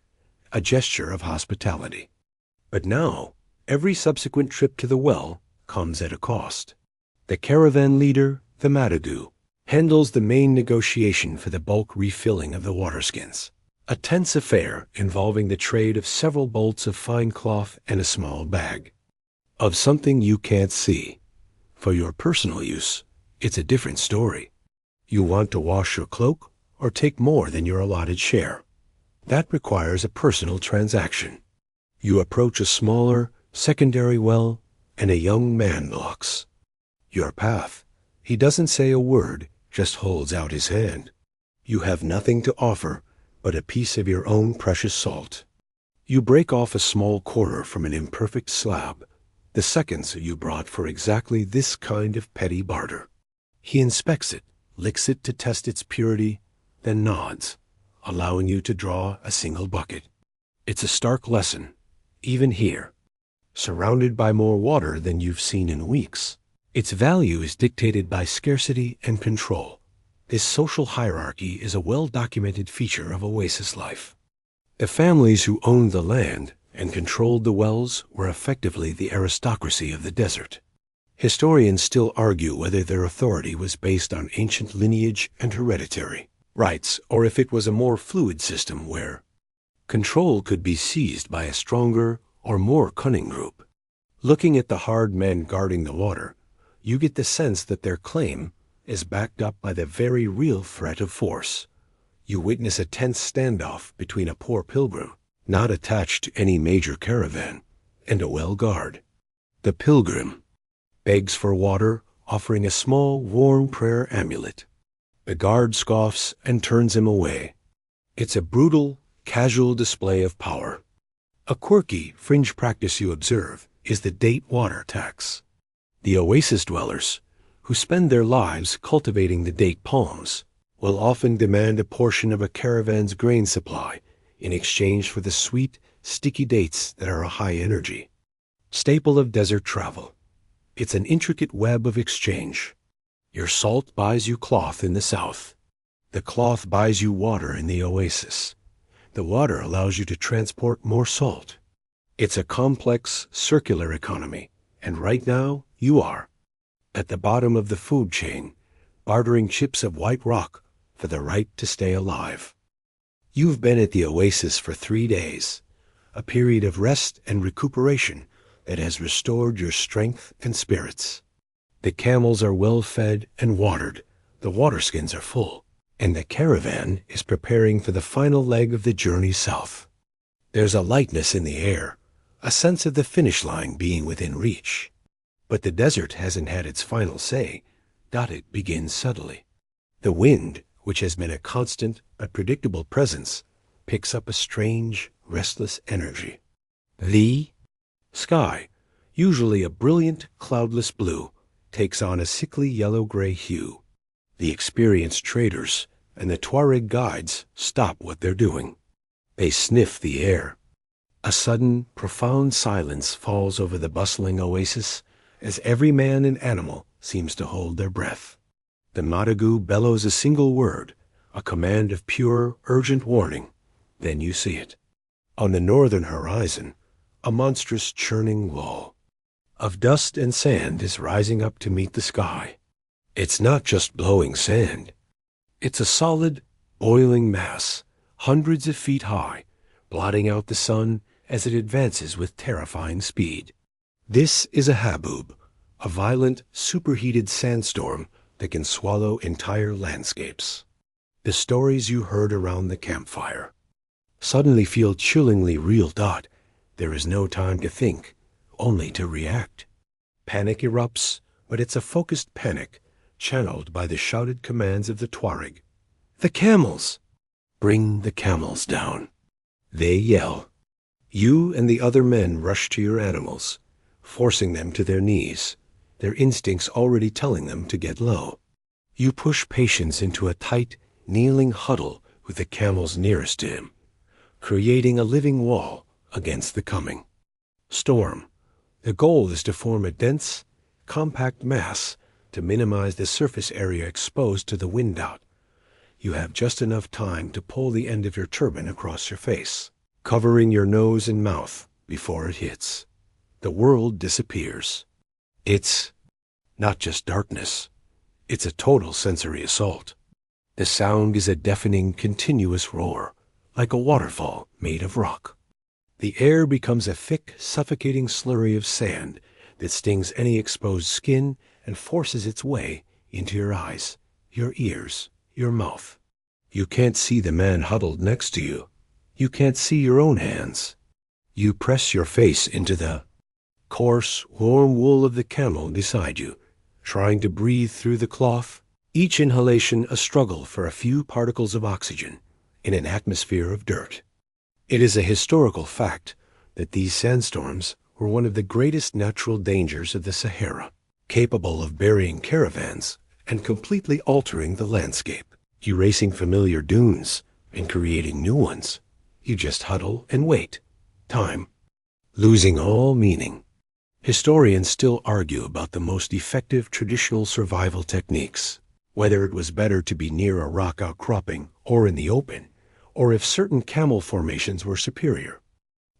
a gesture of hospitality. But now, every subsequent trip to the well comes at a cost. The caravan leader, the Madadu, handles the main negotiation for the bulk refilling of the waterskins, a tense affair involving the trade of several bolts of fine cloth and a small bag of something you can't see. For your personal use, it's a different story. You want to wash your cloak or take more than your allotted share. That requires a personal transaction. You approach a smaller, secondary well, and a young man knocks. Your path. He doesn't say a word, just holds out his hand. You have nothing to offer but a piece of your own precious salt. You break off a small quarter from an imperfect slab, the seconds you brought for exactly this kind of petty barter. He inspects it, licks it to test its purity, then nods, allowing you to draw a single bucket. It's a stark lesson, even here. Surrounded by more water than you've seen in weeks, its value is dictated by scarcity and control. This social hierarchy is a well-documented feature of oasis life. The families who owned the land and controlled the wells were effectively the aristocracy of the desert. Historians still argue whether their authority was based on ancient lineage and hereditary rights, or if it was a more fluid system where control could be seized by a stronger or more cunning group. Looking at the hard men guarding the water, you get the sense that their claim is backed up by the very real threat of force. You witness a tense standoff between a poor pilgrim, not attached to any major caravan, and a well guard. The pilgrim begs for water, offering a small, warm prayer amulet. The guard scoffs and turns him away. It's a brutal, casual display of power. A quirky, fringe practice you observe is the date water tax. The oasis dwellers, who spend their lives cultivating the date palms, will often demand a portion of a caravan's grain supply in exchange for the sweet, sticky dates that are a high energy staple of desert travel. It's an intricate web of exchange. Your salt buys you cloth in the south. The cloth buys you water in the oasis. The water allows you to transport more salt. It's a complex, circular economy, and right now you are at the bottom of the food chain, bartering chips of white rock for the right to stay alive. You've been at the oasis for 3 days, a period of rest and recuperation that has restored your strength and spirits. The camels are well fed and watered, the waterskins are full, and the caravan is preparing for the final leg of the journey south. There's a lightness in the air, a sense of the finish line being within reach. But the desert hasn't had its final say. It begins subtly. The wind, which has been a constant but predictable presence, picks up a strange, restless energy. The sky, usually a brilliant, cloudless blue, takes on a sickly yellow-gray hue. The experienced traders and the Tuareg guides stop what they're doing. They sniff the air. A sudden, profound silence falls over the bustling oasis as every man and animal seems to hold their breath. The Madagu bellows a single word, a command of pure, urgent warning. Then you see it. On the northern horizon, a monstrous churning wall of dust and sand is rising up to meet the sky. It's not just blowing sand. It's a solid, boiling mass, hundreds of feet high, blotting out the sun as it advances with terrifying speed. This is a haboob, a violent, superheated sandstorm that can swallow entire landscapes. The stories you heard around the campfire suddenly feel chillingly real. There is no time to think, only to react. Panic erupts, but it's a focused panic, channeled by the shouted commands of the Tuareg. The camels! Bring the camels down. They yell. You and the other men rush to your animals, forcing them to their knees, their instincts already telling them to get low. You push patience into a tight, kneeling huddle with the camels nearest to him, creating a living wall against the coming storm. The goal is to form a dense, compact mass to minimize the surface area exposed to the wind out. You have just enough time to pull the end of your turban across your face, covering your nose and mouth before it hits. The world disappears. It's not just darkness. It's a total sensory assault. The sound is a deafening, continuous roar, like a waterfall made of rock. The air becomes a thick, suffocating slurry of sand that stings any exposed skin and forces its way into your eyes, your ears, your mouth. You can't see the man huddled next to you. You can't see your own hands. You press your face into the coarse, warm wool of the camel beside you, trying to breathe through the cloth, each inhalation a struggle for a few particles of oxygen in an atmosphere of dirt. It is a historical fact that these sandstorms were one of the greatest natural dangers of the Sahara, capable of burying caravans and completely altering the landscape, erasing familiar dunes and creating new ones. You just huddle and wait. Time, losing all meaning. Historians still argue about the most effective traditional survival techniques, whether it was better to be near a rock outcropping or in the open, or if certain camel formations were superior.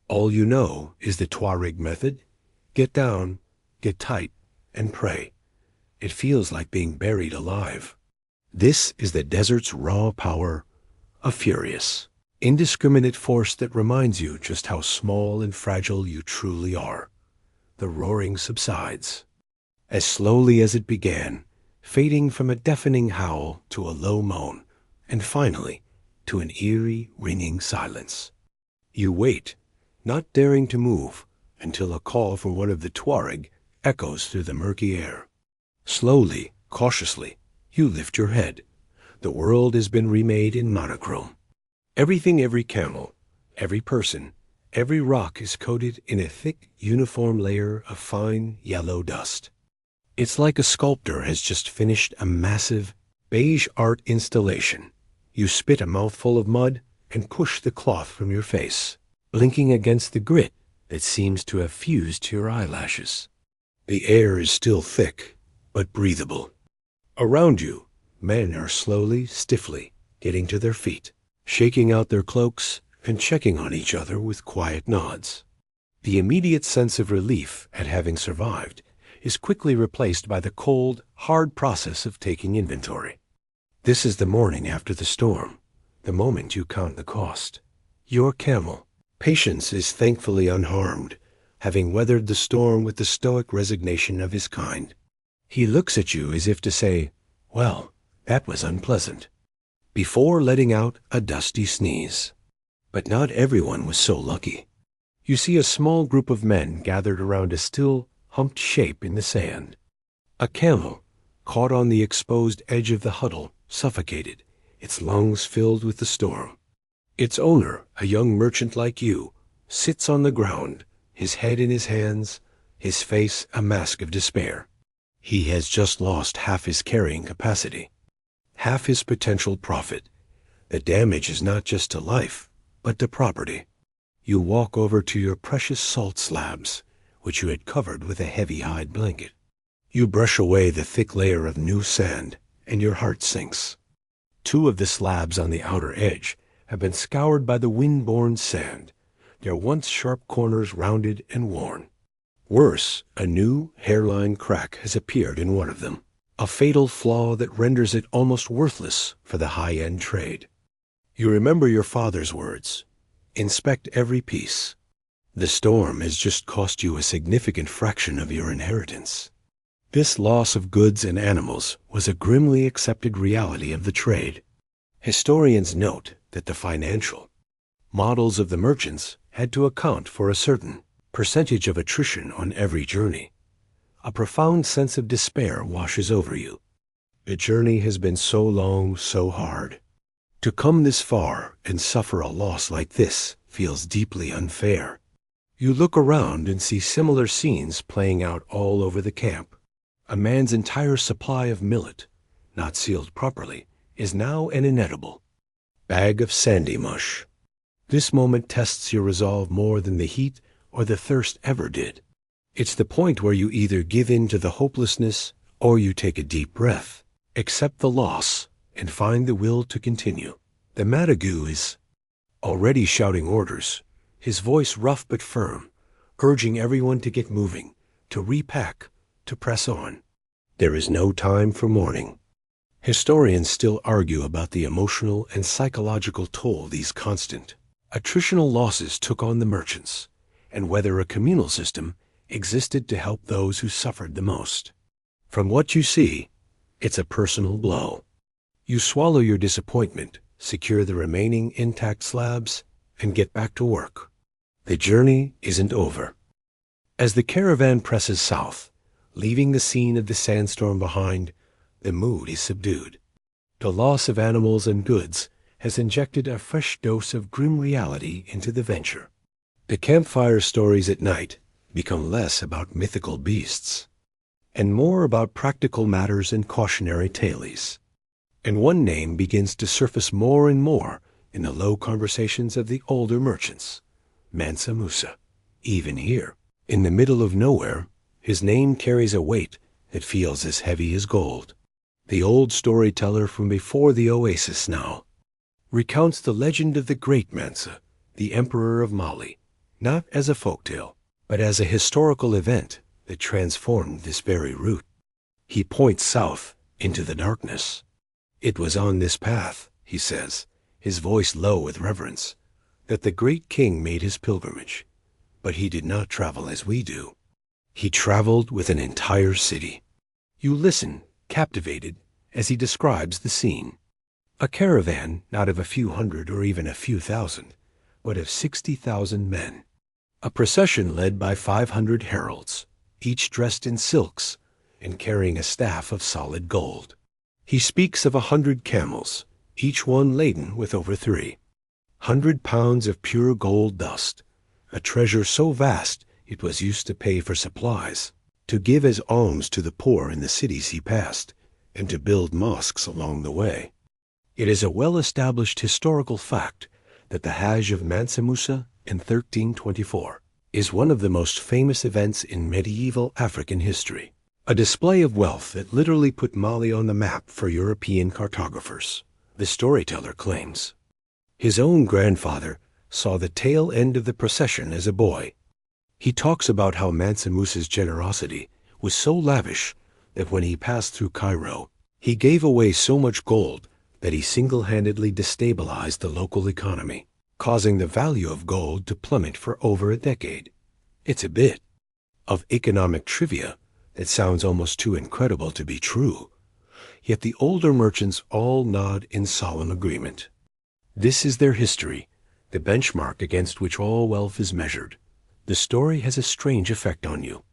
All you know is the Tuareg method: get down, get tight, and pray. It feels like being buried alive. This is the desert's raw power, a furious, indiscriminate force that reminds you just how small and fragile you truly are. The roaring subsides, as slowly as it began, fading from a deafening howl to a low moan, and finally to an eerie, ringing silence. You wait, not daring to move, until a call from one of the Tuareg echoes through the murky air. Slowly, cautiously, you lift your head. The world has been remade in monochrome. Everything, every camel, every person, every rock is coated in a thick, uniform layer of fine, yellow dust. It's like a sculptor has just finished a massive, beige art installation. You spit a mouthful of mud and push the cloth from your face, blinking against the grit that seems to have fused to your eyelashes. The air is still thick, but breathable. Around you, men are slowly, stiffly getting to their feet, shaking out their cloaks and checking on each other with quiet nods. The immediate sense of relief at having survived is quickly replaced by the cold, hard process of taking inventory. This is the morning after the storm, the moment you count the cost. Your camel, Patience, is thankfully unharmed, having weathered the storm with the stoic resignation of his kind. He looks at you as if to say, "Well, that was unpleasant," before letting out a dusty sneeze. But not everyone was so lucky. You see a small group of men gathered around a still, humped shape in the sand. A camel, caught on the exposed edge of the huddle, suffocated, its lungs filled with the storm. Its owner, a young merchant like you, sits on the ground, his head in his hands, his face a mask of despair. He has just lost half his carrying capacity, half his potential profit. The damage is not just to life, but to property. You walk over to your precious salt slabs, which you had covered with a heavy hide blanket. You brush away the thick layer of new sand, and your heart sinks. Two of the slabs on the outer edge have been scoured by the wind-borne sand, their once sharp corners rounded and worn. Worse, a new hairline crack has appeared in one of them, a fatal flaw that renders it almost worthless for the high-end trade. You remember your father's words: inspect every piece. The storm has just cost you a significant fraction of your inheritance. This loss of goods and animals was a grimly accepted reality of the trade. Historians note that the financial models of the merchants had to account for a certain percentage of attrition on every journey. A profound sense of despair washes over you. The journey has been so long, so hard. To come this far and suffer a loss like this feels deeply unfair. You look around and see similar scenes playing out all over the camp. A man's entire supply of millet, not sealed properly, is now an inedible bag of sandy mush. This moment tests your resolve more than the heat or the thirst ever did. It's the point where you either give in to the hopelessness or you take a deep breath, accept the loss, and find the will to continue. The Matagu is already shouting orders, his voice rough but firm, urging everyone to get moving, to repack, to press on. There is no time for mourning. Historians still argue about the emotional and psychological toll these constant, attritional losses took on the merchants, and whether a communal system existed to help those who suffered the most. From what you see, it's a personal blow. You swallow your disappointment, secure the remaining intact slabs, and get back to work. The journey isn't over. As the caravan presses south, leaving the scene of the sandstorm behind, the mood is subdued. The loss of animals and goods has injected a fresh dose of grim reality into the venture. The campfire stories at night become less about mythical beasts and more about practical matters and cautionary tales. And one name begins to surface more and more in the low conversations of the older merchants, Mansa Musa. Even here, in the middle of nowhere, his name carries a weight that feels as heavy as gold. The old storyteller from before the oasis now recounts the legend of the great Mansa, the emperor of Mali, not as a folktale, but as a historical event that transformed this very route. He points south into the darkness. It was on this path, he says, his voice low with reverence, that the great king made his pilgrimage. But he did not travel as we do. He traveled with an entire city. You listen, captivated, as he describes the scene. A caravan not of a few hundred or even a few thousand, but of 60,000 men. A procession led by 500 heralds, each dressed in silks and carrying a staff of solid gold. He speaks of 100 camels, each one laden with over 300 pounds of pure gold dust, a treasure so vast it was used to pay for supplies, to give as alms to the poor in the cities he passed, and to build mosques along the way. It is a well-established historical fact that the Hajj of Mansa Musa in 1324 is one of the most famous events in medieval African history, a display of wealth that literally put Mali on the map for European cartographers, the storyteller claims. His own grandfather saw the tail end of the procession as a boy. He talks about how Mansa Musa's generosity was so lavish that when he passed through Cairo, he gave away so much gold that he single-handedly destabilized the local economy, causing the value of gold to plummet for over a decade. It's a bit of economic trivia that sounds almost too incredible to be true, yet the older merchants all nod in solemn agreement. This is their history, the benchmark against which all wealth is measured. The story has a strange effect on you.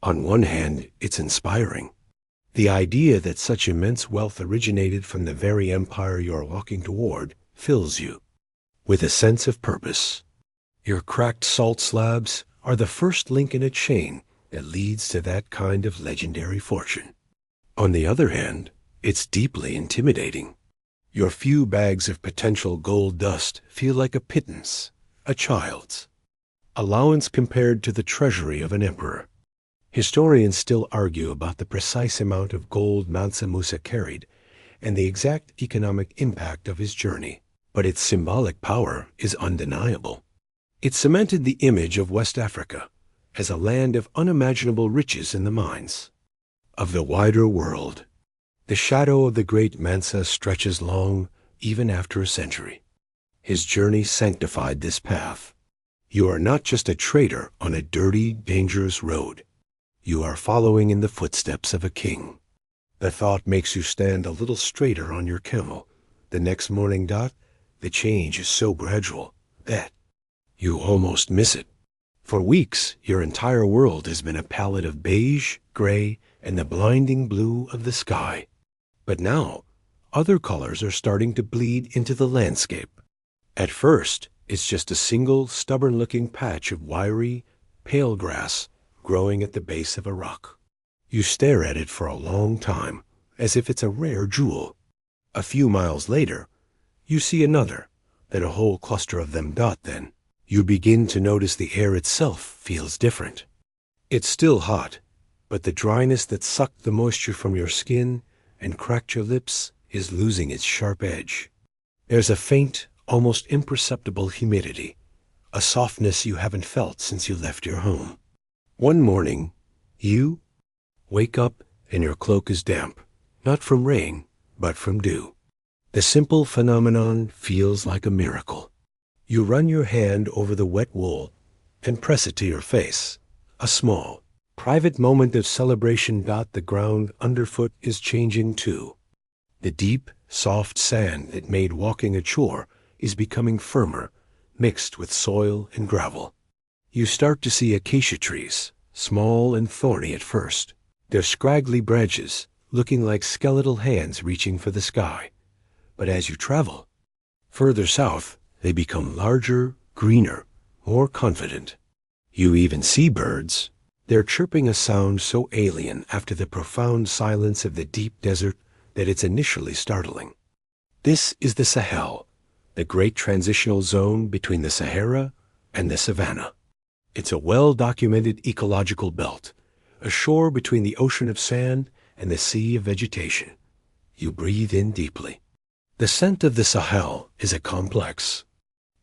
On one hand, it's inspiring. The idea that such immense wealth originated from the very empire you're walking toward fills you with a sense of purpose. Your cracked salt slabs are the first link in a chain that leads to that kind of legendary fortune. On the other hand, it's deeply intimidating. Your few bags of potential gold dust feel like a pittance, a child's allowance compared to the treasury of an emperor. Historians still argue about the precise amount of gold Mansa Musa carried and the exact economic impact of his journey, but its symbolic power is undeniable. It cemented the image of West Africa as a land of unimaginable riches in the mines of the wider world. The shadow of the great Mansa stretches long even after a century. His journey sanctified this path. You are not just a trader on a dirty, dangerous road. You are following in the footsteps of a king. The thought makes you stand a little straighter on your camel. The next morning, the change is so gradual that you almost miss it. For weeks, your entire world has been a palette of beige, gray, and the blinding blue of the sky. But now, other colors are starting to bleed into the landscape. At first, it's just a single, stubborn-looking patch of wiry, pale grass growing at the base of a rock. You stare at it for a long time, as if it's a rare jewel. A few miles later, you see another, then a whole cluster of them. Then you begin to notice the air itself feels different. It's still hot, but the dryness that sucked the moisture from your skin and cracked your lips is losing its sharp edge. There's a faint, almost imperceptible humidity, a softness you haven't felt since you left your home. One morning, you wake up and your cloak is damp, not from rain, but from dew. The simple phenomenon feels like a miracle. You run your hand over the wet wool and press it to your face. A small, private moment of celebration. The ground underfoot is changing too. The deep, soft sand that made walking a chore is becoming firmer, mixed with soil and gravel. You start to see acacia trees, small and thorny at first, their scraggly branches looking like skeletal hands reaching for the sky. But as you travel further south, they become larger, greener, more confident. You even see birds. They're chirping a sound so alien after the profound silence of the deep desert that it's initially startling. This is the Sahel, the great transitional zone between the Sahara and the Savannah. It's a well-documented ecological belt, a shore between the ocean of sand and the sea of vegetation. You breathe in deeply. The scent of the Sahel is a complex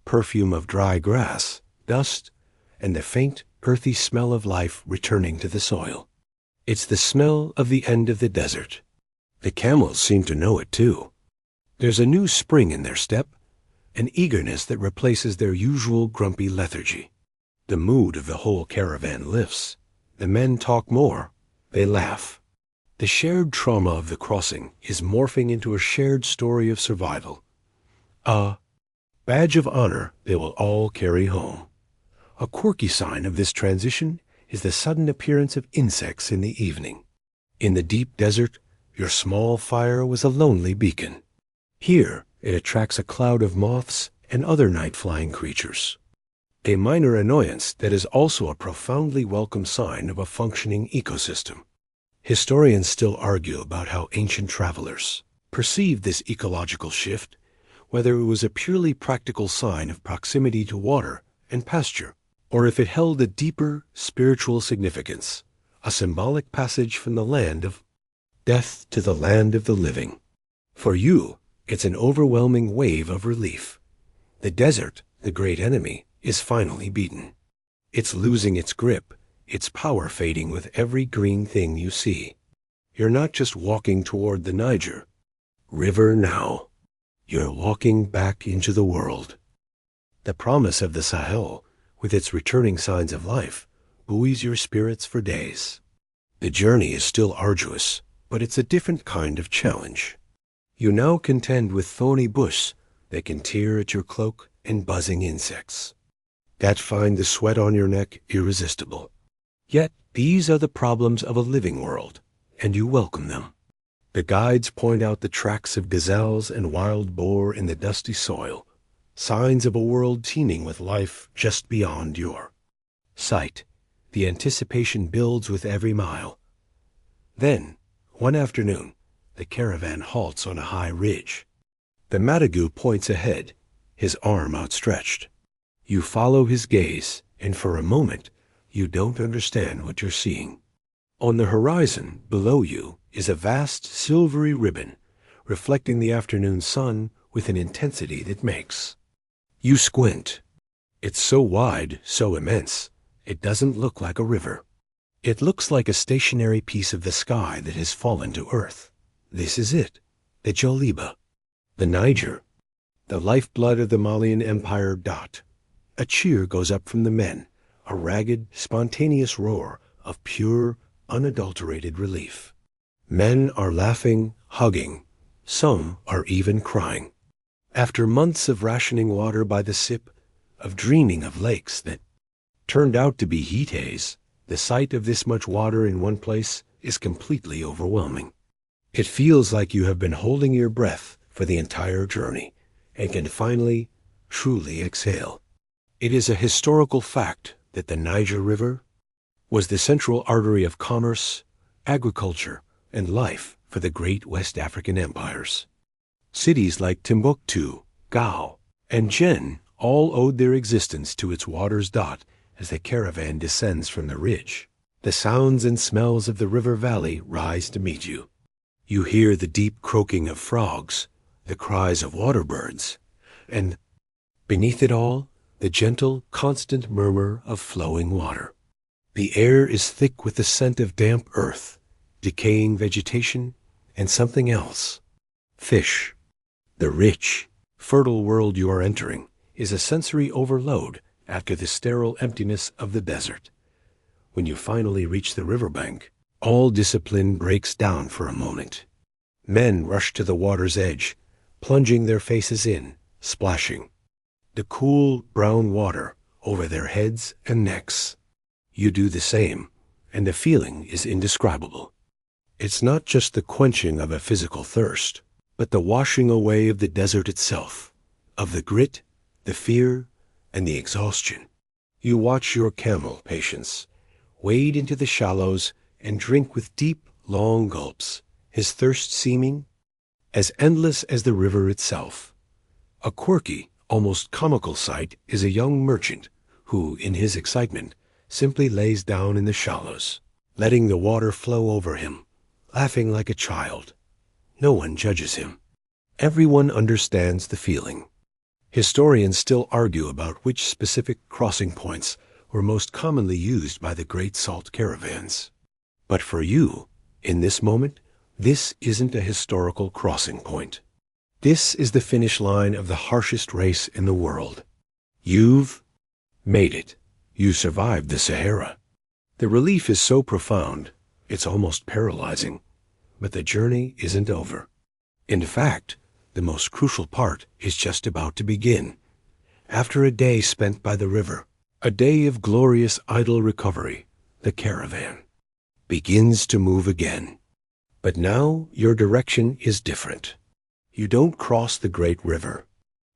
perfume of dry grass, dust, and the faint, earthy smell of life returning to the soil. It's the smell of the end of the desert. The camels seem to know it too. There's a new spring in their step, an eagerness that replaces their usual grumpy lethargy. The mood of the whole caravan lifts. The men talk more. They laugh. The shared trauma of the crossing is morphing into a shared story of survival. A badge of honor they will all carry home. A quirky sign of this transition is the sudden appearance of insects in the evening. In the deep desert, your small fire was a lonely beacon. Here, it attracts a cloud of moths and other night-flying creatures. A minor annoyance that is also a profoundly welcome sign of a functioning ecosystem. Historians still argue about how ancient travelers perceived this ecological shift, whether it was a purely practical sign of proximity to water and pasture, or if it held a deeper spiritual significance, a symbolic passage from the land of death to the land of the living. For you, it's an overwhelming wave of relief. The desert, the great enemy, is finally beaten. It's losing its grip, its power fading with every green thing you see. You're not just walking toward the Niger River now. You're walking back into the world. The promise of the Sahel, with its returning signs of life, buoys your spirits for days. The journey is still arduous, but it's a different kind of challenge. You now contend with thorny bush that can tear at your cloak and buzzing insects that find the sweat on your neck irresistible. Yet these are the problems of a living world, and you welcome them. The guides point out the tracks of gazelles and wild boar in the dusty soil, signs of a world teeming with life just beyond your sight. The anticipation builds with every mile. Then, one afternoon, the caravan halts on a high ridge. The Matagu points ahead, his arm outstretched. You follow his gaze, and for a moment, you don't understand what you're seeing. On the horizon, below you, is a vast silvery ribbon, reflecting the afternoon sun with an intensity that makes you squint. It's so wide, so immense, it doesn't look like a river. It looks like a stationary piece of the sky that has fallen to earth. This is it, the Joliba, the Niger, the lifeblood of the Malian Empire. A cheer goes up from the men, a ragged, spontaneous roar of pure, unadulterated relief. Men are laughing, hugging. Some are even crying. After months of rationing water by the sip, of dreaming of lakes that turned out to be heat haze, the sight of this much water in one place is completely overwhelming. It feels like you have been holding your breath for the entire journey and can finally, truly exhale. It is a historical fact that the Niger River was the central artery of commerce, agriculture, and life for the great West African empires. Cities like Timbuktu, Gao, and Jen all owed their existence to its water's dot as the caravan descends from the ridge. The sounds and smells of the river valley rise to meet you. You hear the deep croaking of frogs, the cries of water birds, and beneath it all, the gentle, constant murmur of flowing water. The air is thick with the scent of damp earth, decaying vegetation, and something else. Fish. The rich, fertile world you are entering is a sensory overload after the sterile emptiness of the desert. When you finally reach the riverbank, all discipline breaks down for a moment. Men rush to the water's edge, plunging their faces in, splashing. The cool, brown water over their heads and necks. You do the same, and the feeling is indescribable. It's not just the quenching of a physical thirst, but the washing away of the desert itself, of the grit, the fear, and the exhaustion. You watch your camel, Patience, wade into the shallows and drink with deep, long gulps, his thirst seeming as endless as the river itself. A quirky, almost comical sight is a young merchant who, in his excitement, simply lays down in the shallows, letting the water flow over him, laughing like a child. No one judges him. Everyone understands the feeling. Historians still argue about which specific crossing points were most commonly used by the Great Salt caravans. But for you, in this moment, this isn't a historical crossing point. This is the finish line of the harshest race in the world. You've made it. You survived the Sahara. The relief is so profound, it's almost paralyzing. But the journey isn't over. In fact, the most crucial part is just about to begin. After a day spent by the river, a day of glorious idle recovery, the caravan begins to move again. But now your direction is different. You don't cross the great river.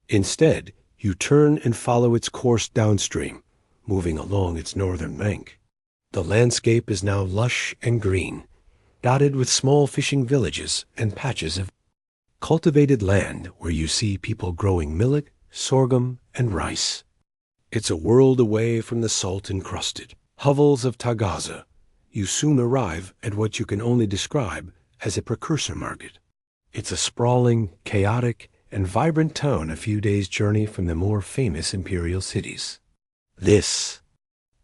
Instead, you turn and follow its course downstream, moving along its northern bank. The landscape is now lush and green, dotted with small fishing villages and patches of cultivated land where you see people growing millet, sorghum, and rice. It's a world away from the salt-encrusted hovels of Tagaza. You soon arrive at what you can only describe as a precursor market. It's a sprawling, chaotic, and vibrant town a few days' journey from the more famous imperial cities. This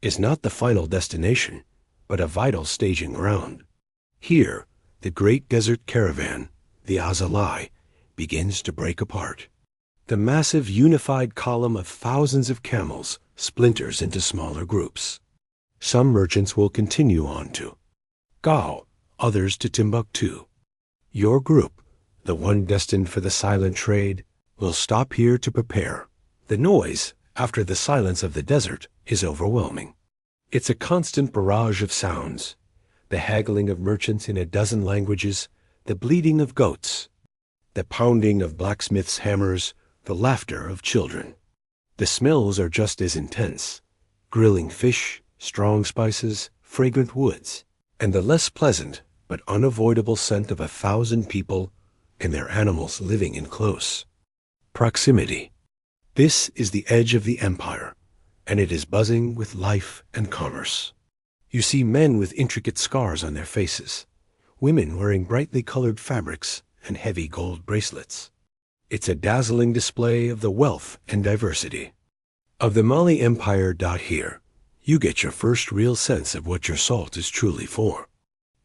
is not the final destination, but a vital staging ground. Here, the great desert caravan, the Azalai, begins to break apart. The massive unified column of thousands of camels splinters into smaller groups. Some merchants will continue on to Gao, others to Timbuktu. Your group, the one destined for the silent trade, will stop here to prepare. The noise, after the silence of the desert, is overwhelming. It's a constant barrage of sounds, the haggling of merchants in a dozen languages, the bleating of goats, the pounding of blacksmiths' hammers, the laughter of children. The smells are just as intense: grilling fish, strong spices, fragrant woods, and the less pleasant but unavoidable scent of 1,000 people and their animals living in close proximity. This is the edge of the empire, and it is buzzing with life and commerce. You see men with intricate scars on their faces, women wearing brightly colored fabrics and heavy gold bracelets. It's a dazzling display of the wealth and diversity of the Mali Empire. Here, you get your first real sense of what your salt is truly for.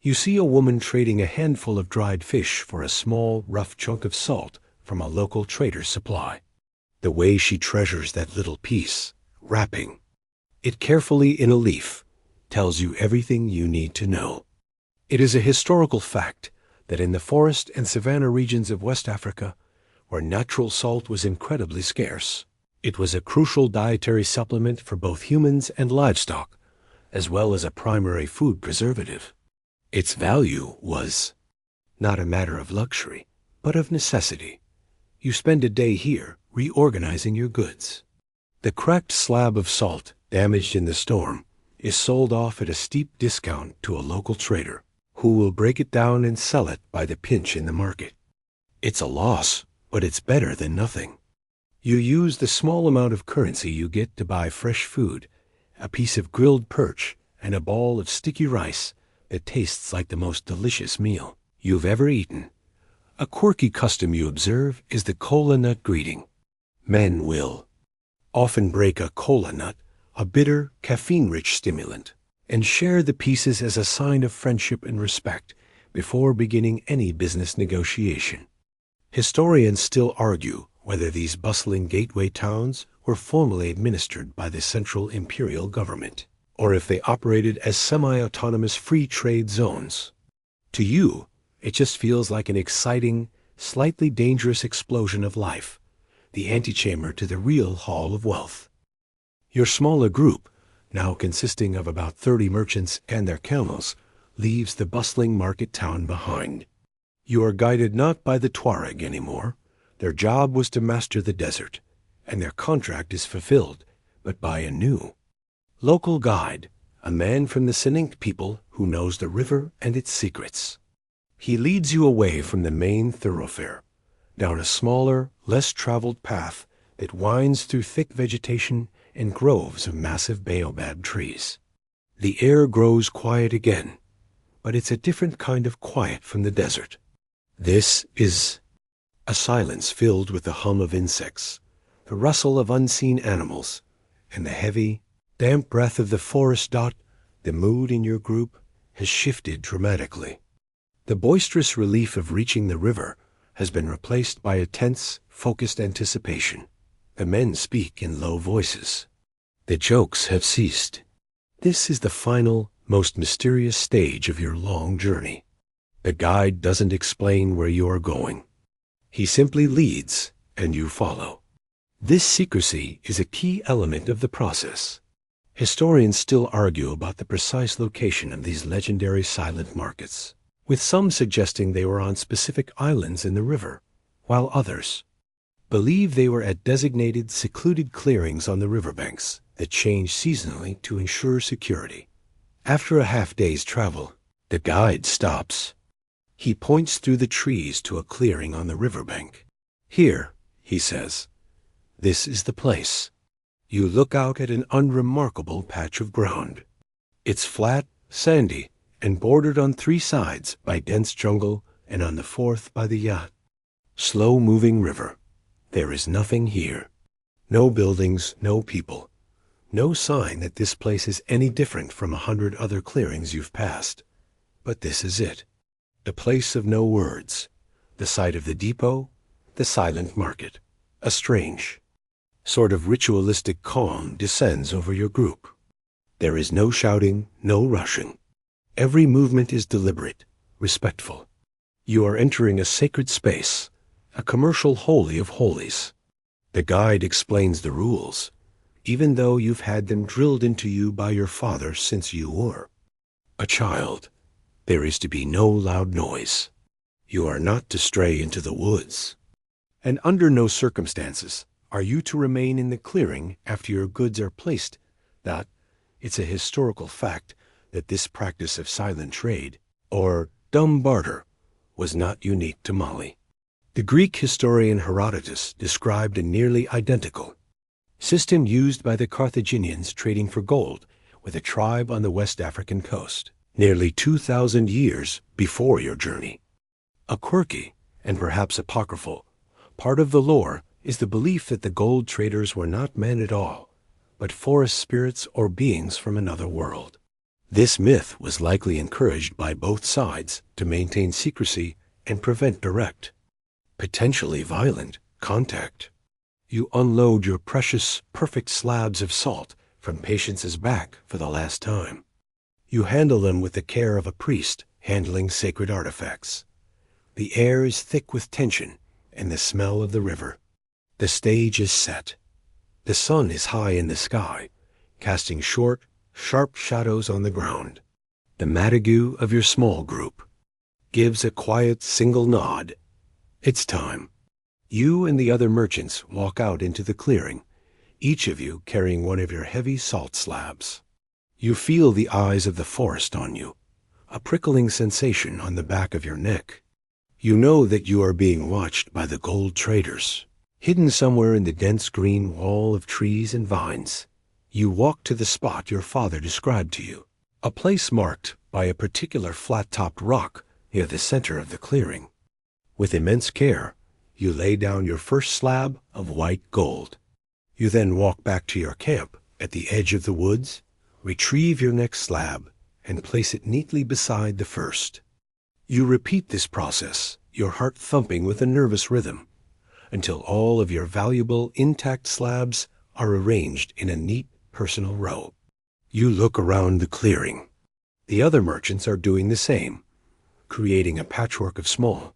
You see a woman trading a handful of dried fish for a small, rough chunk of salt from a local trader's supply. The way she treasures that little piece, wrapping it carefully in a leaf, tells you everything you need to know. It is a historical fact that in the forest and savanna regions of West Africa, where natural salt was incredibly scarce, it was a crucial dietary supplement for both humans and livestock, as well as a primary food preservative. Its value was not a matter of luxury, but of necessity. You spend a day here reorganizing your goods. The cracked slab of salt, damaged in the storm, is sold off at a steep discount to a local trader, who will break it down and sell it by the pinch in the market. It's a loss, but it's better than nothing. You use the small amount of currency you get to buy fresh food, a piece of grilled perch, and a ball of sticky rice that tastes like the most delicious meal you've ever eaten. A quirky custom you observe is the cola nut greeting. Men will often break a cola nut, a bitter, caffeine-rich stimulant, and share the pieces as a sign of friendship and respect before beginning any business negotiation. Historians still argue whether these bustling gateway towns were formally administered by the central imperial government, or if they operated as semi-autonomous free trade zones. To you, it just feels like an exciting, slightly dangerous explosion of life, the antechamber to the real Hall of Wealth. Your smaller group, now consisting of about 30 merchants and their camels, leaves the bustling market town behind. You are guided not by the Tuareg anymore. Their job was to master the desert, and their contract is fulfilled, but by a new local guide, a man from the Seninct people who knows the river and its secrets. He leads you away from the main thoroughfare, down a smaller, less traveled path that winds through thick vegetation and groves of massive baobab trees. The air grows quiet again, but it's a different kind of quiet from the desert. This is a silence filled with the hum of insects, the rustle of unseen animals, and the heavy, damp breath of the forest. The mood in your group has shifted dramatically. The boisterous relief of reaching the river has been replaced by a tense, focused anticipation. The men speak in low voices. The jokes have ceased. This is the final, most mysterious stage of your long journey. The guide doesn't explain where you are going. He simply leads, and you follow. This secrecy is a key element of the process. Historians still argue about the precise location of these legendary silent markets, with some suggesting they were on specific islands in the river, while others believe they were at designated, secluded clearings on the riverbanks that change seasonally to ensure security. After a half-day's travel, the guide stops. He points through the trees to a clearing on the riverbank. Here, he says, this is the place. You look out at an unremarkable patch of ground. It's flat, sandy, and bordered on 3 sides by dense jungle and on the 4th by the slow-moving river. There is nothing here. No buildings, no people. No sign that this place is any different from 100 other clearings you've passed. But this is it. The place of no words. The site of the depot. The silent market. A strange, sort of ritualistic calm descends over your group. There is no shouting, no rushing. Every movement is deliberate, respectful. You are entering a sacred space, a commercial holy of holies. The guide explains the rules, even though you've had them drilled into you by your father since you were a child. There is to be no loud noise. You are not to stray into the woods. And under no circumstances are you to remain in the clearing after your goods are placed. It's a historical fact that this practice of silent trade, or dumb barter, was not unique to Mali. The Greek historian Herodotus described a nearly identical system used by the Carthaginians trading for gold with a tribe on the West African coast, nearly 2,000 years before your journey. A quirky, and perhaps apocryphal, part of the lore is the belief that the gold traders were not men at all, but forest spirits or beings from another world. This myth was likely encouraged by both sides to maintain secrecy and prevent direct, potentially violent, contact. You unload your precious, perfect slabs of salt from Patience's back for the last time. You handle them with the care of a priest handling sacred artifacts. The air is thick with tension and the smell of the river. The stage is set. The sun is high in the sky, casting short, sharp shadows on the ground. The Matagu of your small group gives a quiet single nod. It's time. You and the other merchants walk out into the clearing, each of you carrying one of your heavy salt slabs. You feel the eyes of the forest on you, a prickling sensation on the back of your neck. You know that you are being watched by the gold traders. Hidden somewhere in the dense green wall of trees and vines, you walk to the spot your father described to you, a place marked by a particular flat-topped rock near the center of the clearing. With immense care, you lay down your first slab of white gold. You then walk back to your camp at the edge of the woods, retrieve your next slab, and place it neatly beside the first. You repeat this process, your heart thumping with a nervous rhythm, until all of your valuable intact slabs are arranged in a neat personal row. You look around the clearing. The other merchants are doing the same, creating a patchwork of small,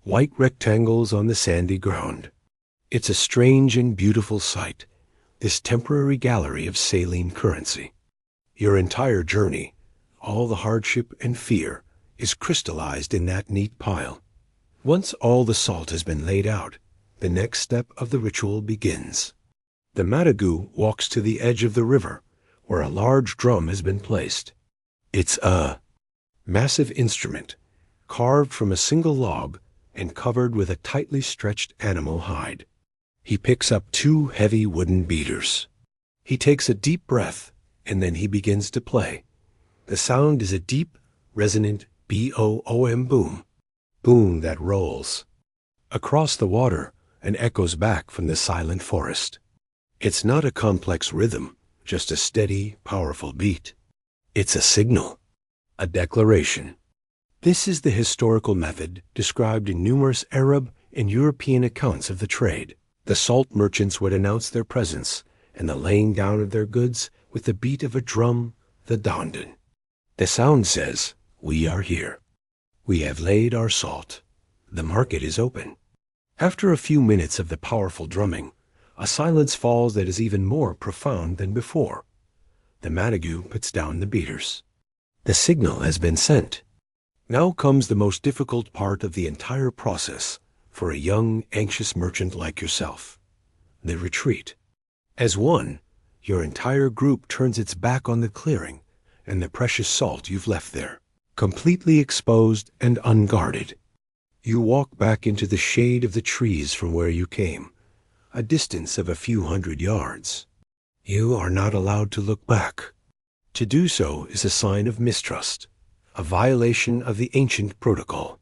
white rectangles on the sandy ground. It's a strange and beautiful sight, this temporary gallery of saline currency. Your entire journey, all the hardship and fear, is crystallized in that neat pile. Once all the salt has been laid out, the next step of the ritual begins. The Matagu walks to the edge of the river, where a large drum has been placed. It's a massive instrument, carved from a single log and covered with a tightly stretched animal hide. He picks up 2 heavy wooden beaters. He takes a deep breath, and then he begins to play. The sound is a deep, resonant boom boom, boom that rolls across the water and echoes back from the silent forest. It's not a complex rhythm, just a steady, powerful beat. It's a signal, a declaration. This is the historical method described in numerous Arab and European accounts of the trade. The salt merchants would announce their presence and the laying down of their goods with the beat of a drum, the dandan. The sound says, "We are here. We have laid our salt. The market is open." After a few minutes of the powerful drumming, a silence falls that is even more profound than before. The Matagu puts down the beaters. The signal has been sent. Now comes the most difficult part of the entire process for a young, anxious merchant like yourself: the retreat. As one, your entire group turns its back on the clearing and the precious salt you've left there, completely exposed and unguarded. You walk back into the shade of the trees from where you came, a distance of a few hundred yards. You are not allowed to look back. To do so is a sign of mistrust, a violation of the ancient protocol.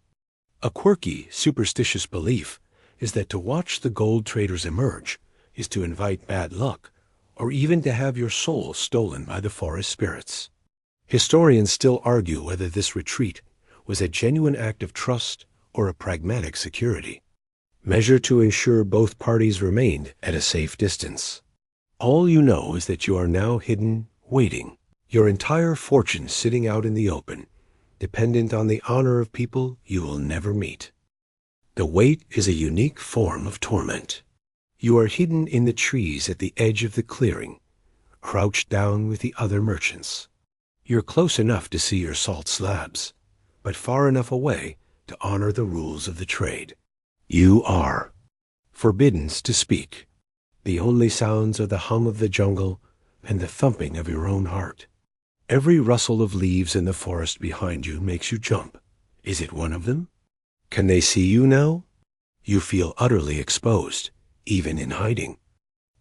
A quirky, superstitious belief is that to watch the gold traders emerge is to invite bad luck, or even to have your soul stolen by the forest spirits. Historians still argue whether this retreat was a genuine act of trust or a pragmatic security measure to ensure both parties remained at a safe distance. All you know is that you are now hidden, waiting, your entire fortune sitting out in the open, dependent on the honor of people you will never meet. The wait is a unique form of torment. You are hidden in the trees at the edge of the clearing, crouched down with the other merchants. You're close enough to see your salt slabs, but far enough away to honor the rules of the trade. You are forbidden to speak. The only sounds are the hum of the jungle and the thumping of your own heart. Every rustle of leaves in the forest behind you makes you jump. Is it one of them? Can they see you now? You feel utterly exposed, even in hiding.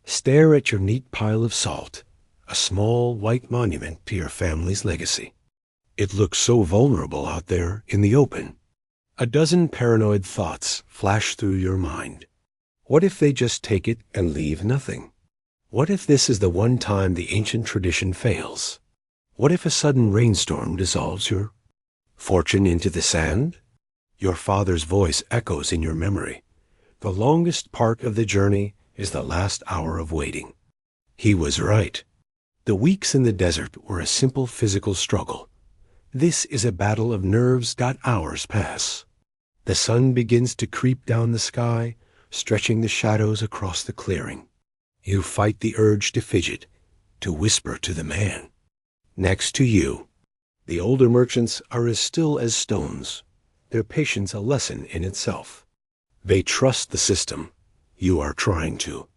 Stare at your neat pile of salt, a small white monument to your family's legacy. It looks so vulnerable out there in the open. A dozen paranoid thoughts flash through your mind. What if they just take it and leave nothing? What if this is the one time the ancient tradition fails? What if a sudden rainstorm dissolves your fortune into the sand? Your father's voice echoes in your memory. The longest part of the journey is the last hour of waiting. He was right. The weeks in the desert were a simple physical struggle. This is a battle of nerves got hours pass. The sun begins to creep down the sky, stretching the shadows across the clearing. You fight the urge to fidget, to whisper to the man next to you. The older merchants are as still as stones, their patience a lesson in itself. They trust the system. You are trying to.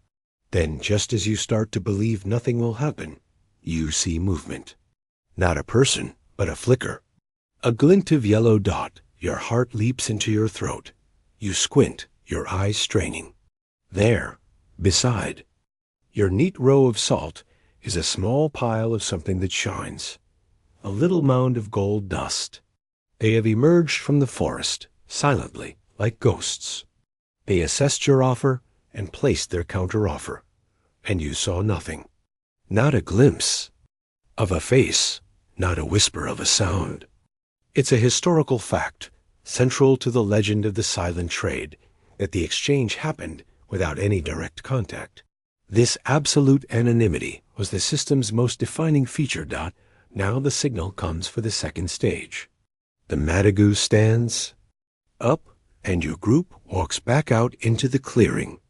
Then, just as you start to believe nothing will happen, you see movement. Not a person, but a flicker. A glint of yellow dot. Your heart leaps into your throat. You squint, your eyes straining. There, beside your neat row of salt, is a small pile of something that shines, a little mound of gold dust. They have emerged from the forest, silently, like ghosts. They assessed your offer and placed their counter-offer, and you saw nothing. Not a glimpse of a face, not a whisper of a sound. It's a historical fact, central to the legend of the silent trade, that the exchange happened without any direct contact. This absolute anonymity was the system's most defining feature. Now the signal comes for the second stage. The Madagu stands up, and your group walks back out into the clearing.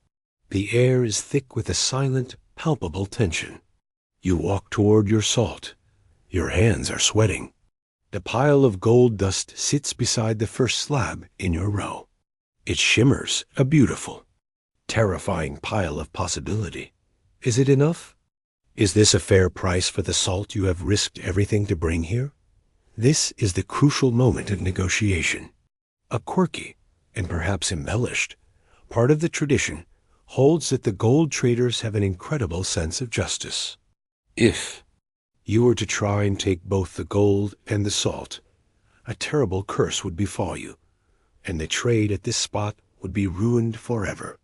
The air is thick with a silent, palpable tension. You walk toward your salt. Your hands are sweating. The pile of gold dust sits beside the first slab in your row. It shimmers, a beautiful, terrifying pile of possibility. Is it enough? Is this a fair price for the salt you have risked everything to bring here? This is the crucial moment of negotiation. A quirky, and perhaps embellished, part of the tradition holds that the gold traders have an incredible sense of justice. If you were to try and take both the gold and the salt, a terrible curse would befall you, and the trade at this spot would be ruined forever.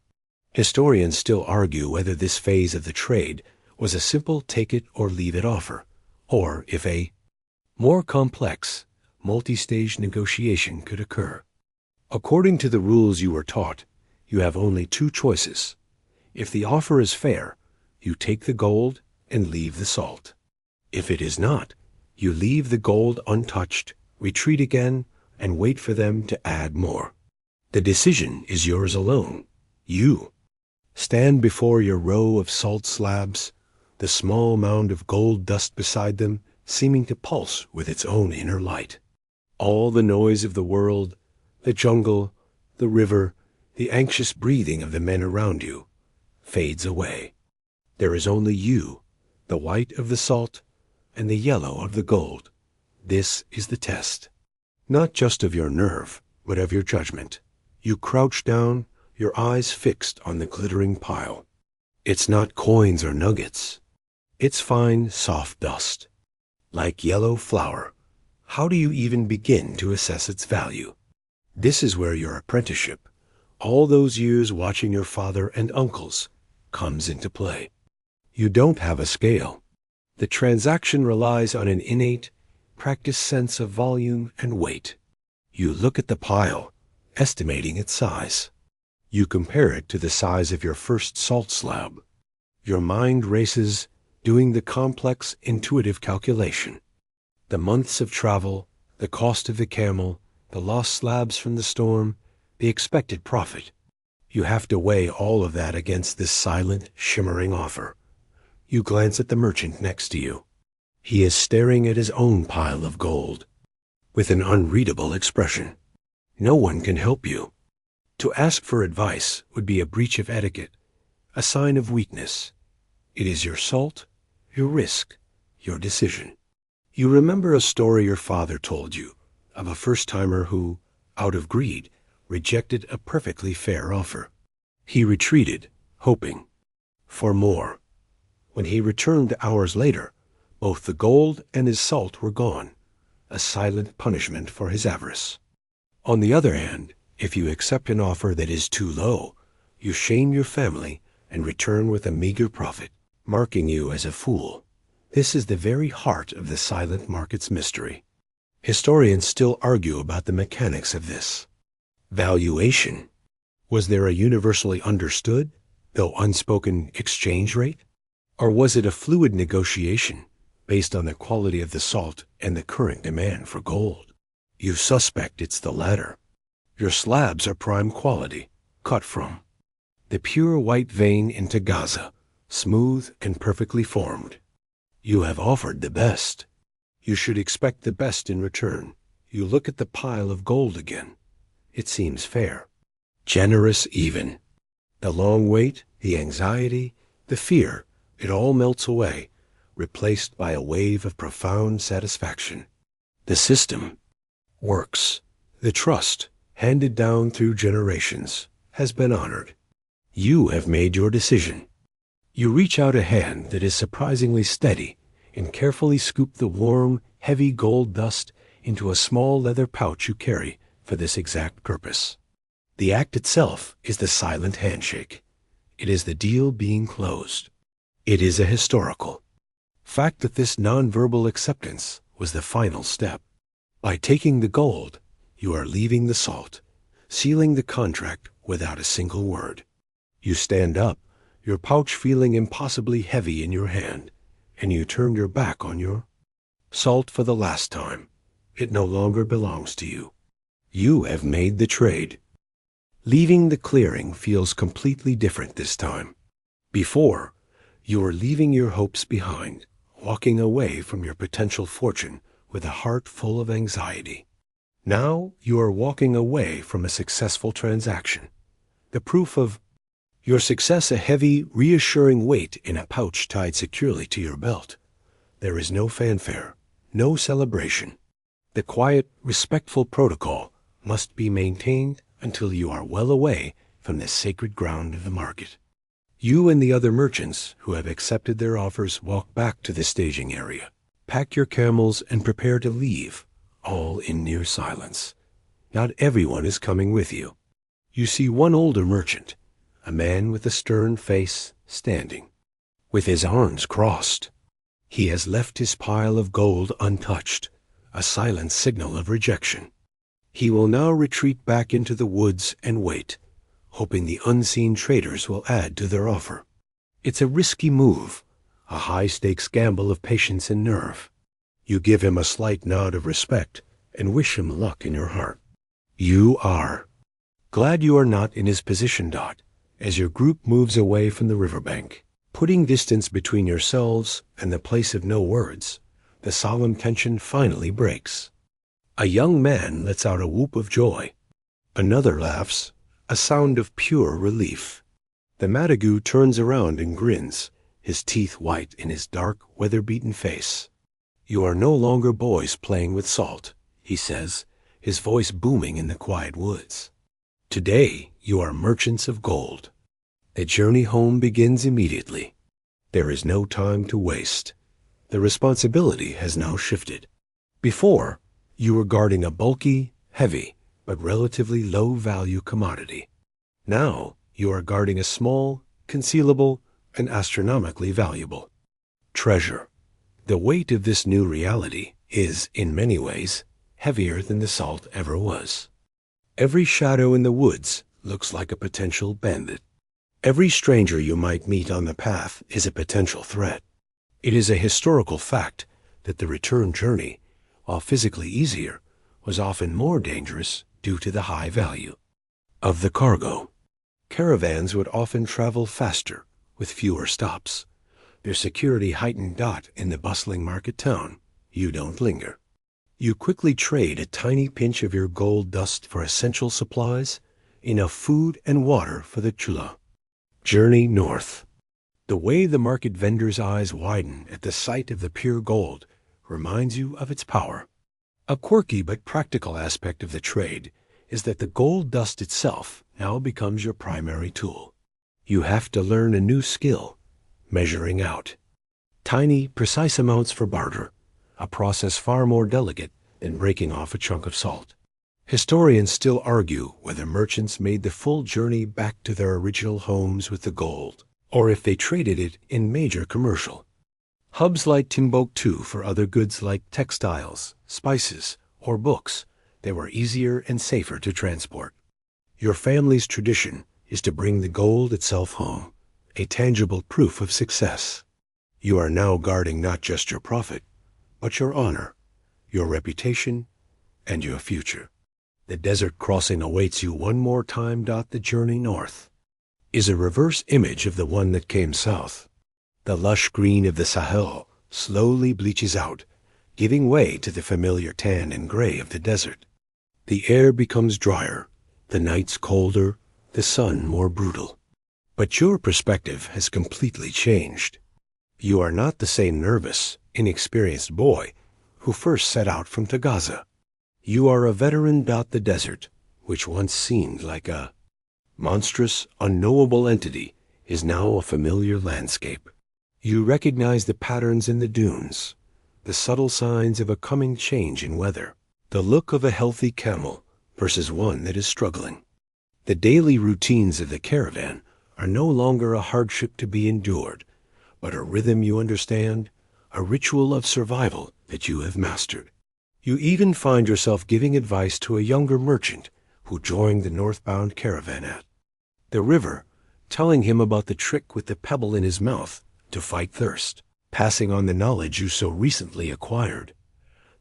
Historians still argue whether this phase of the trade was a simple take-it-or-leave-it offer, or if a more complex, multi-stage negotiation could occur. According to the rules you were taught, you have only two choices. If the offer is fair, you take the gold and leave the salt. If it is not, you leave the gold untouched, retreat again, and wait for them to add more. The decision is yours alone. You stand before your row of salt slabs, the small mound of gold dust beside them seeming to pulse with its own inner light. All the noise of the world, the jungle, the river, the anxious breathing of the men around you, fades away. There is only you, the white of the salt, and the yellow of the gold. This is the test, not just of your nerve, but of your judgment. You crouch down, your eyes fixed on the glittering pile. It's not coins or nuggets. It's fine, soft dust. Like yellow flour. How do you even begin to assess its value? This is where your apprenticeship, all those years watching your father and uncles, comes into play. You don't have a scale. The transaction relies on an innate, practiced sense of volume and weight. You look at the pile, estimating its size. You compare it to the size of your first salt slab. Your mind races, doing the complex, intuitive calculation. The months of travel, the cost of the camel, the lost slabs from the storm, the expected profit. You have to weigh all of that against this silent, shimmering offer. You glance at the merchant next to you. He is staring at his own pile of gold, with an unreadable expression. No one can help you. To ask for advice would be a breach of etiquette, a sign of weakness. It is your salt, your risk, your decision. You remember a story your father told you of a first-timer who, out of greed, rejected a perfectly fair offer. He retreated, hoping for more. When he returned hours later, both the gold and his salt were gone, a silent punishment for his avarice. On the other hand, if you accept an offer that is too low, you shame your family and return with a meager profit, marking you as a fool. This is the very heart of the silent market's mystery. Historians still argue about the mechanics of this. Valuation. Was there a universally understood, though unspoken, exchange rate? Or was it a fluid negotiation based on the quality of the salt and the current demand for gold? You suspect it's the latter. Your slabs are prime quality, cut from the pure white vein into Gaza, smooth and perfectly formed. You have offered the best. You should expect the best in return. You look at the pile of gold again. It seems fair. Generous even. The long wait, the anxiety, the fear, it all melts away, replaced by a wave of profound satisfaction. The system works. The trust, handed down through generations, has been honored. You have made your decision. You reach out a hand that is surprisingly steady and carefully scoop the warm, heavy gold dust into a small leather pouch you carry for this exact purpose. The act itself is the silent handshake. It is the deal being closed. It is a historical fact that this nonverbal acceptance was the final step. By taking the gold, you are leaving the salt, sealing the contract without a single word. You stand up, your pouch feeling impossibly heavy in your hand, and you turn your back on your salt for the last time. It no longer belongs to you. You have made the trade. Leaving the clearing feels completely different this time. Before, you were leaving your hopes behind, walking away from your potential fortune with a heart full of anxiety. Now you are walking away from a successful transaction, the proof of your success, a heavy, reassuring weight in a pouch tied securely to your belt. There is no fanfare, no celebration. The quiet, respectful protocol must be maintained until you are well away from the sacred ground of the market. You and the other merchants who have accepted their offers walk back to the staging area. Pack your camels and prepare to leave, all in near silence. Not everyone is coming with you. You see one older merchant, a man with a stern face, standing, with his arms crossed. He has left his pile of gold untouched, a silent signal of rejection. He will now retreat back into the woods and wait, hoping the unseen traders will add to their offer. It's a risky move, a high-stakes gamble of patience and nerve. You give him a slight nod of respect and wish him luck in your heart. You are glad you are not in his position. As your group moves away from the riverbank, putting distance between yourselves and the place of no words, the solemn tension finally breaks. A young man lets out a whoop of joy. Another laughs, a sound of pure relief. The Matagu turns around and grins, his teeth white in his dark, weather-beaten face. You are no longer boys playing with salt, he says, his voice booming in the quiet woods. Today you are merchants of gold. The journey home begins immediately. There is no time to waste. The responsibility has now shifted. Before, you were guarding a bulky, heavy, but relatively low-value commodity. Now, you are guarding a small, concealable, and astronomically valuable treasure. The weight of this new reality is, in many ways, heavier than the salt ever was. Every shadow in the woods looks like a potential bandit. Every stranger you might meet on the path is a potential threat. It is a historical fact that the return journey, while physically easier, was often more dangerous due to the high value of the cargo. Caravans would often travel faster, with fewer stops. Their security heightened. In the bustling market town, you don't linger. You quickly trade a tiny pinch of your gold dust for essential supplies, enough food and water for the chula. Journey north. The way the market vendor's eyes widen at the sight of the pure gold reminds you of its power. A quirky but practical aspect of the trade is that the gold dust itself now becomes your primary tool. You have to learn a new skill, measuring out. Tiny, precise amounts for barter, a process far more delicate than breaking off a chunk of salt. Historians still argue whether merchants made the full journey back to their original homes with the gold, or if they traded it in major commercial hubs like Timbuktu for other goods like textiles, spices, or books that were easier and safer to transport. Your family's tradition is to bring the gold itself home, a tangible proof of success. You are now guarding not just your profit, but your honor, your reputation, and your future. The desert crossing awaits you one more time. The journey north is a reverse image of the one that came south. The lush green of the Sahel slowly bleaches out, giving way to the familiar tan and gray of the desert. The air becomes drier, the nights colder, the sun more brutal. But your perspective has completely changed. You are not the same nervous, inexperienced boy who first set out from Tagaza. You are a veteran. The desert, which once seemed like a monstrous, unknowable entity is now a familiar landscape. You recognize the patterns in the dunes, the subtle signs of a coming change in weather, the look of a healthy camel versus one that is struggling. The daily routines of the caravan are no longer a hardship to be endured, but a rhythm you understand, a ritual of survival that you have mastered. You even find yourself giving advice to a younger merchant who joined the northbound caravan at the river, telling him about the trick with the pebble in his mouth to fight thirst, passing on the knowledge you so recently acquired.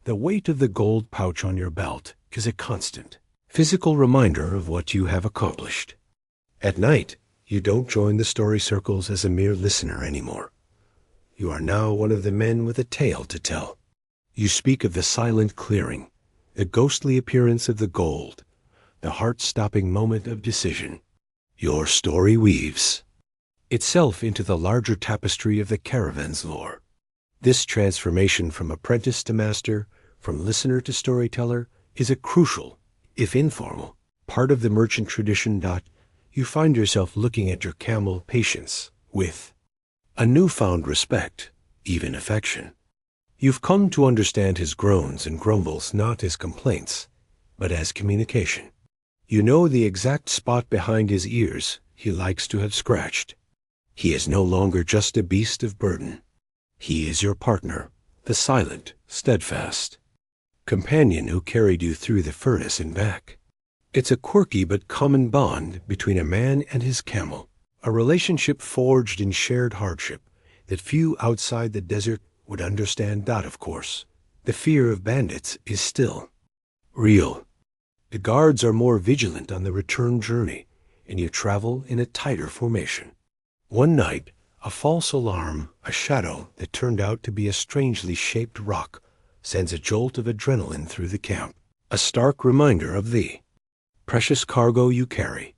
The weight of the gold pouch on your belt is a constant, physical reminder of what you have accomplished. At night, you don't join the story circles as a mere listener anymore. You are now one of the men with a tale to tell. You speak of the silent clearing, the ghostly appearance of the gold, the heart-stopping moment of decision. Your story weaves itself into the larger tapestry of the caravan's lore. This transformation from apprentice to master, from listener to storyteller, is a crucial, if informal, part of the merchant tradition. You find yourself looking at your camel Patience with a newfound respect, even affection. You've come to understand his groans and grumbles not as complaints, but as communication. You know the exact spot behind his ears he likes to have scratched. He is no longer just a beast of burden. He is your partner, the silent, steadfast companion who carried you through the furnace and back. It's a quirky but common bond between a man and his camel, a relationship forged in shared hardship that few outside the desert would understand. Of course, the fear of bandits is still real. The guards are more vigilant on the return journey, and you travel in a tighter formation. One night, a false alarm, a shadow that turned out to be a strangely shaped rock, sends a jolt of adrenaline through the camp, a stark reminder of the precious cargo you carry.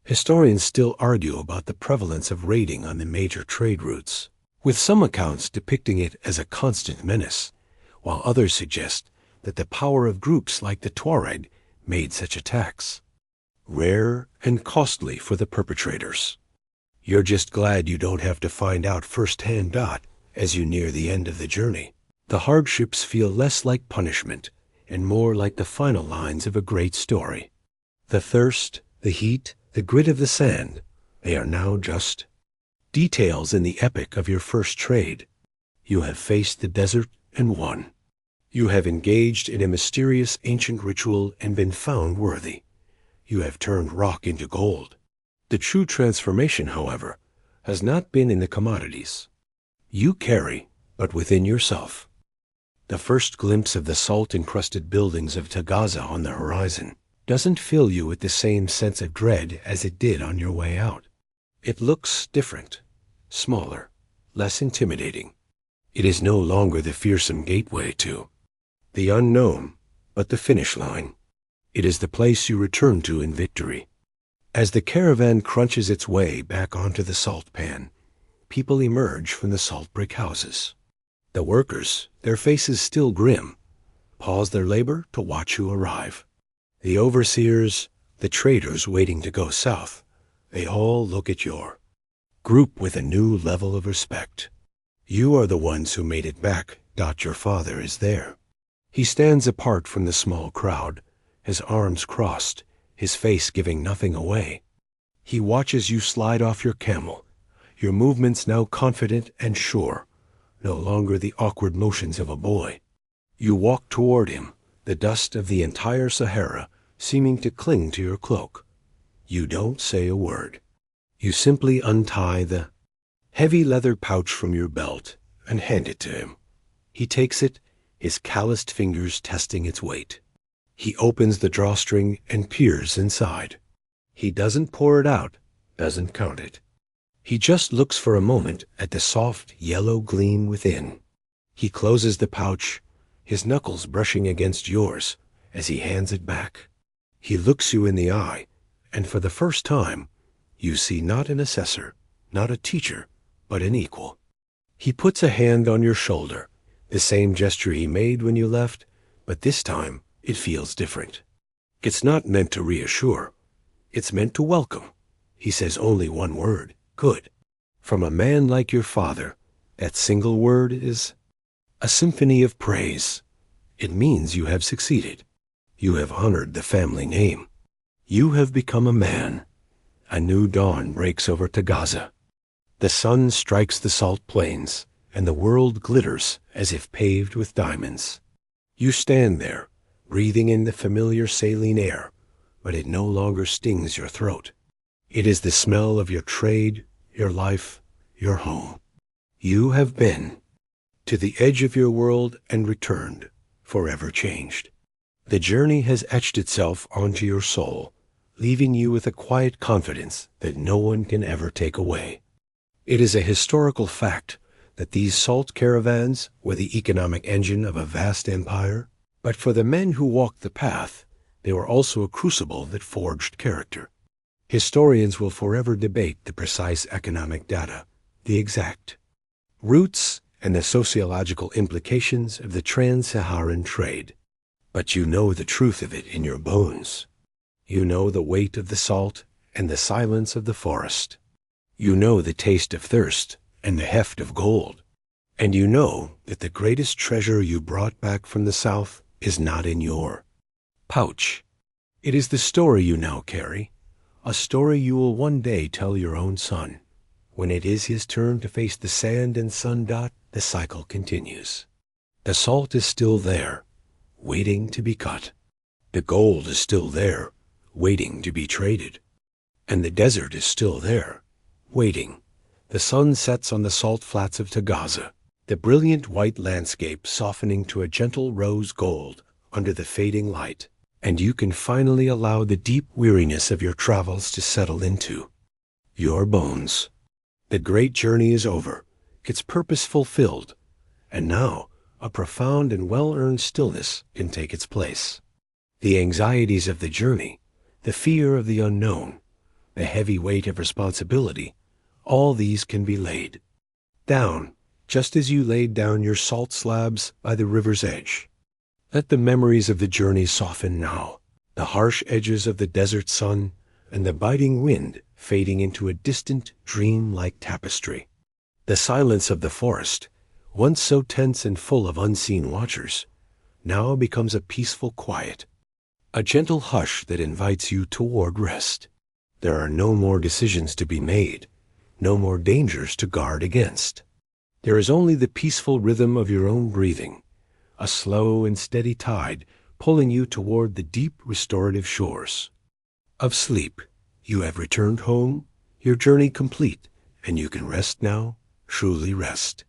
Historians still argue about the prevalence of raiding on the major trade routes, with some accounts depicting it as a constant menace, while others suggest that the power of groups like the Tuareg made such attacks rare and costly for the perpetrators. You're just glad you don't have to find out firsthand. As you near the end of the journey, the hardships feel less like punishment and more like the final lines of a great story. The thirst, the heat, the grit of the sand, they are now just details in the epic of your first trade. You have faced the desert and won. You have engaged in a mysterious ancient ritual and been found worthy. You have turned rock into gold. The true transformation, however, has not been in the commodities you carry, but within yourself. The first glimpse of the salt-encrusted buildings of Tagaza on the horizon doesn't fill you with the same sense of dread as it did on your way out. It looks different, smaller, less intimidating. It is no longer the fearsome gateway to the unknown, but the finish line. It is the place you return to in victory. As the caravan crunches its way back onto the salt pan, people emerge from the salt brick houses. The workers, their faces still grim, pause their labor to watch you arrive. The overseers, the traders waiting to go south, they all look at your group with a new level of respect. You are the ones who made it back. Your father is there. He stands apart from the small crowd, his arms crossed, his face giving nothing away. He watches you slide off your camel, your movements now confident and sure, no longer the awkward motions of a boy. You walk toward him, the dust of the entire Sahara seeming to cling to your cloak. You don't say a word. You simply untie the heavy leather pouch from your belt and hand it to him. He takes it, his calloused fingers testing its weight. He opens the drawstring and peers inside. He doesn't pour it out, doesn't count it. He just looks for a moment at the soft yellow gleam within. He closes the pouch, his knuckles brushing against yours as he hands it back. He looks you in the eye, and for the first time, you see not an assessor, not a teacher, but an equal. He puts a hand on your shoulder, the same gesture he made when you left, but this time it feels different. It's not meant to reassure. It's meant to welcome, He says only one word, good. From a man like your father, that single word is a symphony of praise. It means you have succeeded. You have honored the family name. You have become a man. A new dawn breaks over Tagaza. The sun strikes the salt plains, and the world glitters as if paved with diamonds. You stand there, breathing in the familiar saline air, but it no longer stings your throat. It is the smell of your trade, your life, your home. You have been to the edge of your world and returned, forever changed. The journey has etched itself onto your soul, leaving you with a quiet confidence that no one can ever take away. It is a historical fact that these salt caravans were the economic engine of a vast empire, but for the men who walked the path, they were also a crucible that forged character. Historians will forever debate the precise economic data, the exact roots and the sociological implications of the trans-Saharan trade. But you know the truth of it in your bones. You know the weight of the salt and the silence of the forest. You know the taste of thirst and the heft of gold. And you know that the greatest treasure you brought back from the south is not in your pouch. It is the story you now carry, a story you will one day tell your own son. When it is his turn to face the sand and sun dot, the cycle continues. The salt is still there, waiting to be cut. The gold is still there, waiting to be traded. And the desert is still there, waiting. The sun sets on the salt flats of Tagaza, the brilliant white landscape softening to a gentle rose gold under the fading light, and you can finally allow the deep weariness of your travels to settle into your bones. The great journey is over, its purpose fulfilled, and now a profound and well-earned stillness can take its place. The anxieties of the journey, the fear of the unknown, the heavy weight of responsibility, all these can be laid down, just as you laid down your salt slabs by the river's edge. Let the memories of the journey soften now, the harsh edges of the desert sun and the biting wind fading into a distant, dream-like tapestry. The silence of the forest, once so tense and full of unseen watchers, now becomes a peaceful quiet, a gentle hush that invites you toward rest. There are no more decisions to be made, no more dangers to guard against. There is only the peaceful rhythm of your own breathing, a slow and steady tide pulling you toward the deep restorative shores of sleep. You have returned home, your journey complete, and you can rest now, truly rest.